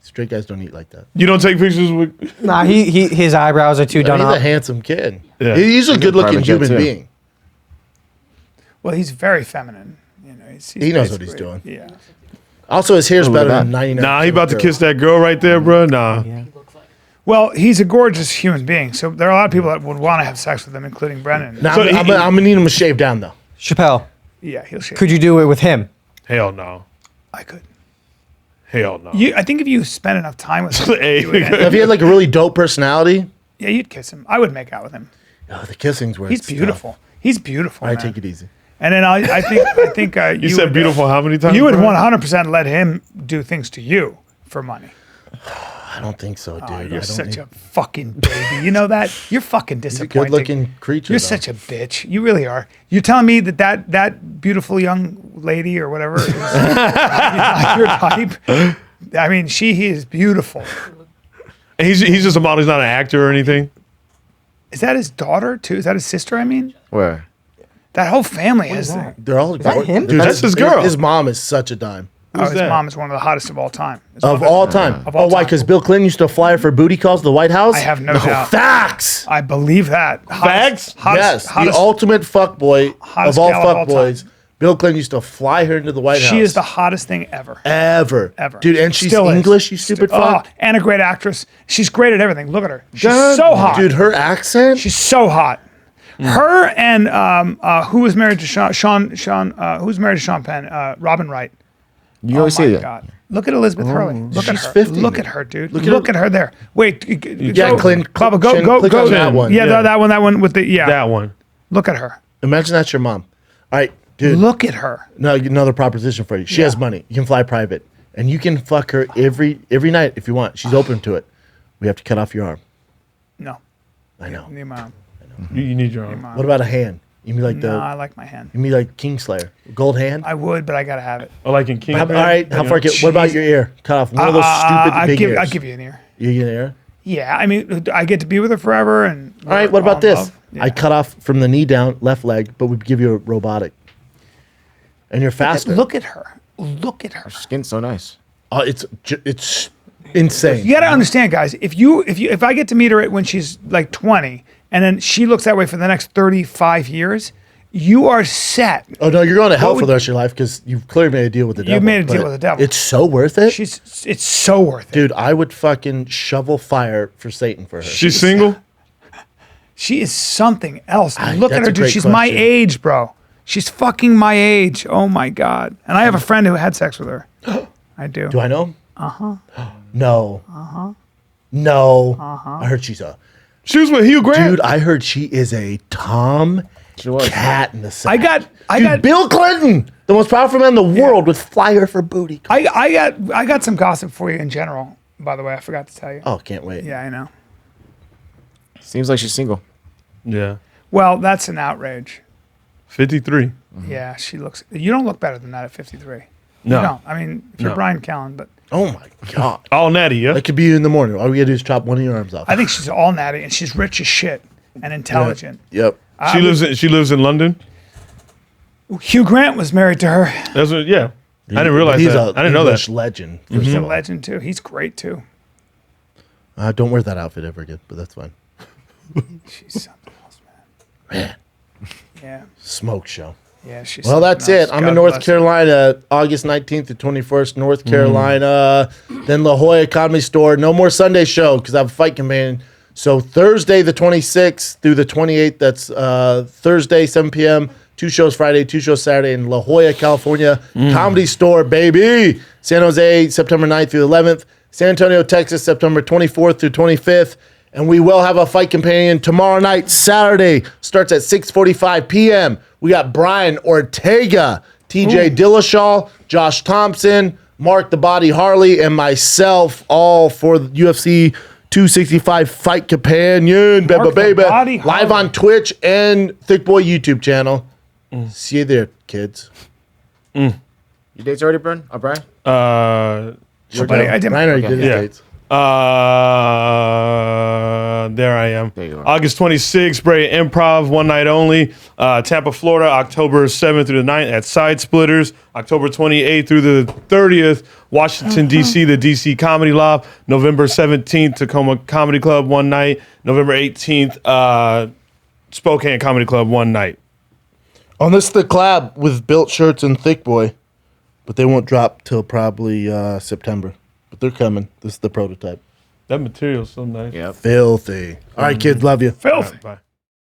straight guys don't eat like that. You don't take pictures with. Nah, his eyebrows are too done He's up. a handsome kid. Yeah. He's a good-looking private jet, human too. being. Well, he's very feminine. You know, He knows what he's basically- doing. Yeah. Also, his hair's Look at better that. than 99. Nah, he about to kiss that girl right there, bro. Nah. Well, he's a gorgeous human being. So there are a lot of people that would want to have sex with him, including Brennan. Now, So I'm gonna need him to shave down though. Chappelle, Yeah, he'll shave. could you do it with him? Hell no. I could. Hell no. I think if you spend enough time with him, Hey. you would If he had like a really dope personality, yeah, you'd kiss him. I would make out with him. oh, the kissing's where He's it's beautiful. tough. He's beautiful. All right, man. take it easy. And then I think You said would, beautiful how many times? You would bro? 100% let him do things to you for money. I don't think so, dude. Oh, I you're don't such need- a fucking baby. You know that? You're fucking He's a disappointing. good-looking creature. You're though. such a bitch. You really are. You're telling me that beautiful young lady or whatever is not your type. I mean, he is beautiful. And he's just a model. He's not an actor or anything. Is that his daughter too? Is that his sister? I mean, Where? that whole family has. They're all. that him? Dude, That's his girl. His mom is such a dime. His that? mom is one of the hottest of all time. Of all time. Of all Oh, why? time. Because Bill Clinton used to fly her for booty calls to the White House? I have no doubt. Facts! I believe that. Facts? Yes, hottest- the ultimate fuckboy hottest of all gal of all fuckboys. time. Bill Clinton used to fly her into the White House. She is the hottest thing ever. Ever. Ever. Dude, and she's Still is. English, you stupid fuck. Oh, and a great actress. She's great at everything. Look at her. She's God, so hot. Dude, her accent? She's so hot. Her and who was married to Sean who's married to Sean Penn? Robin Wright. You always say that. God. Look at Elizabeth Hurley. Look at She's her. 50. Look at her, dude. Look Look at at her there. Wait. Yeah, Clint. Bubba, Chin, go. click on that one. Yeah, Yeah. that one with the That one. Look at her. Imagine that's your mom. All right, dude. Look at her. No, another proposition for you. She has money. You can fly private. And you can fuck her every night if you want. She's open to it. We have to cut off your arm. No. I know. Need my arm. You need your arm. What about a hand? You mean like No, I like my hand. You mean like Kingslayer, gold hand? I would, but I gotta have it. Oh, like in King. All right, how far? What about your ear? Cut off one of those stupid big ears. I'll give you an ear. You get an ear? Yeah, I mean, I get to be with her forever. And All right, what about this? Yeah. I cut off from the knee down, left leg, but we give you a robotic, and you're faster. Look at her. Look at her. Skin's so nice. Oh, it's insane. You got to understand, guys. If I get to meet her when she's like 20, and then she looks that way for the next 35 years, you are set. Oh no, you're going to hell for the rest of your life because you've clearly made a deal with the devil. You've made a deal but with the devil. It's so worth it. It's so worth it, dude. I would fucking shovel fire for Satan for her. She's single. She is something else. Look at that's her, a dude. great She's my question. age, bro. She's fucking my age. Oh my god. And I have a friend who had sex with her. I do. Do I know? Uh-huh. No. Uh-huh. No. Uh-huh. I heard she's a. She was with Hugh Grant. Dude, I heard she is a cat in the sack. I got Bill Clinton, the most powerful man in the world, with flyer for booty. I got some gossip for you in general. By the way, I forgot to tell you. Oh, can't wait. Yeah, I know. Seems like she's single. Yeah. Well, that's an outrage. 53. Yeah, she looks. You don't look better than that at 53. No. You don't. I mean, if you're No. Brian Callen, but Oh my god. All natty, yeah. That could be you in the morning. All we gotta do is chop one of your arms off. I think she's all natty and she's rich as shit and intelligent. Yep. She lives in London. Hugh Grant was married to her. That's what. Yeah. I didn't realize He's that. a I didn't know English that. legend. He's a legend too. He's great too. Don't wear that outfit ever again, but that's fine. She's something else, man. Yeah. Smoke show. Yeah, she's. Well, that's something it. else. I'm God in North bless her. Carolina, August 19th to 21st, North Carolina. Then La Jolla Comedy Store. No more Sunday show because I have a fight campaign. So Thursday the 26th through the 28th, that's Thursday, 7 p.m., 2 shows Friday, 2 shows Saturday in La Jolla, California. Comedy Store, baby. San Jose, September 9th through the 11th. San Antonio, Texas, September 24th through 25th. And we will have a fight companion tomorrow night, Saturday. Starts at 6:45 p.m. We got Brian Ortega, TJ Dillashaw, Josh Thompson, Mark the Body Hurley, and myself, all for the UFC 265 Fight Companion. Mark the Baby. Body Live Hurley. on Twitch and Thick Boy YouTube channel. See you there, kids. Your dates already, Brian? Brian? Somebody, I did. Brian already did his Yeah. dates. There I am. There you are. August 26th, Bray Improv, one night only. Tampa, Florida, October 7th through the 9th at Side Splitters. October 28th through the 30th, Washington, D.C., the D.C. Comedy Loft. November 17th, Tacoma Comedy Club, one night. November 18th, Spokane Comedy Club, one night. On this, the collab with Built Shirts and Thick Boy, but they won't drop till probably September. But they're coming. This is the prototype. That material's so nice. Yep. Filthy. All right, kids. Love you. Filthy. Bye.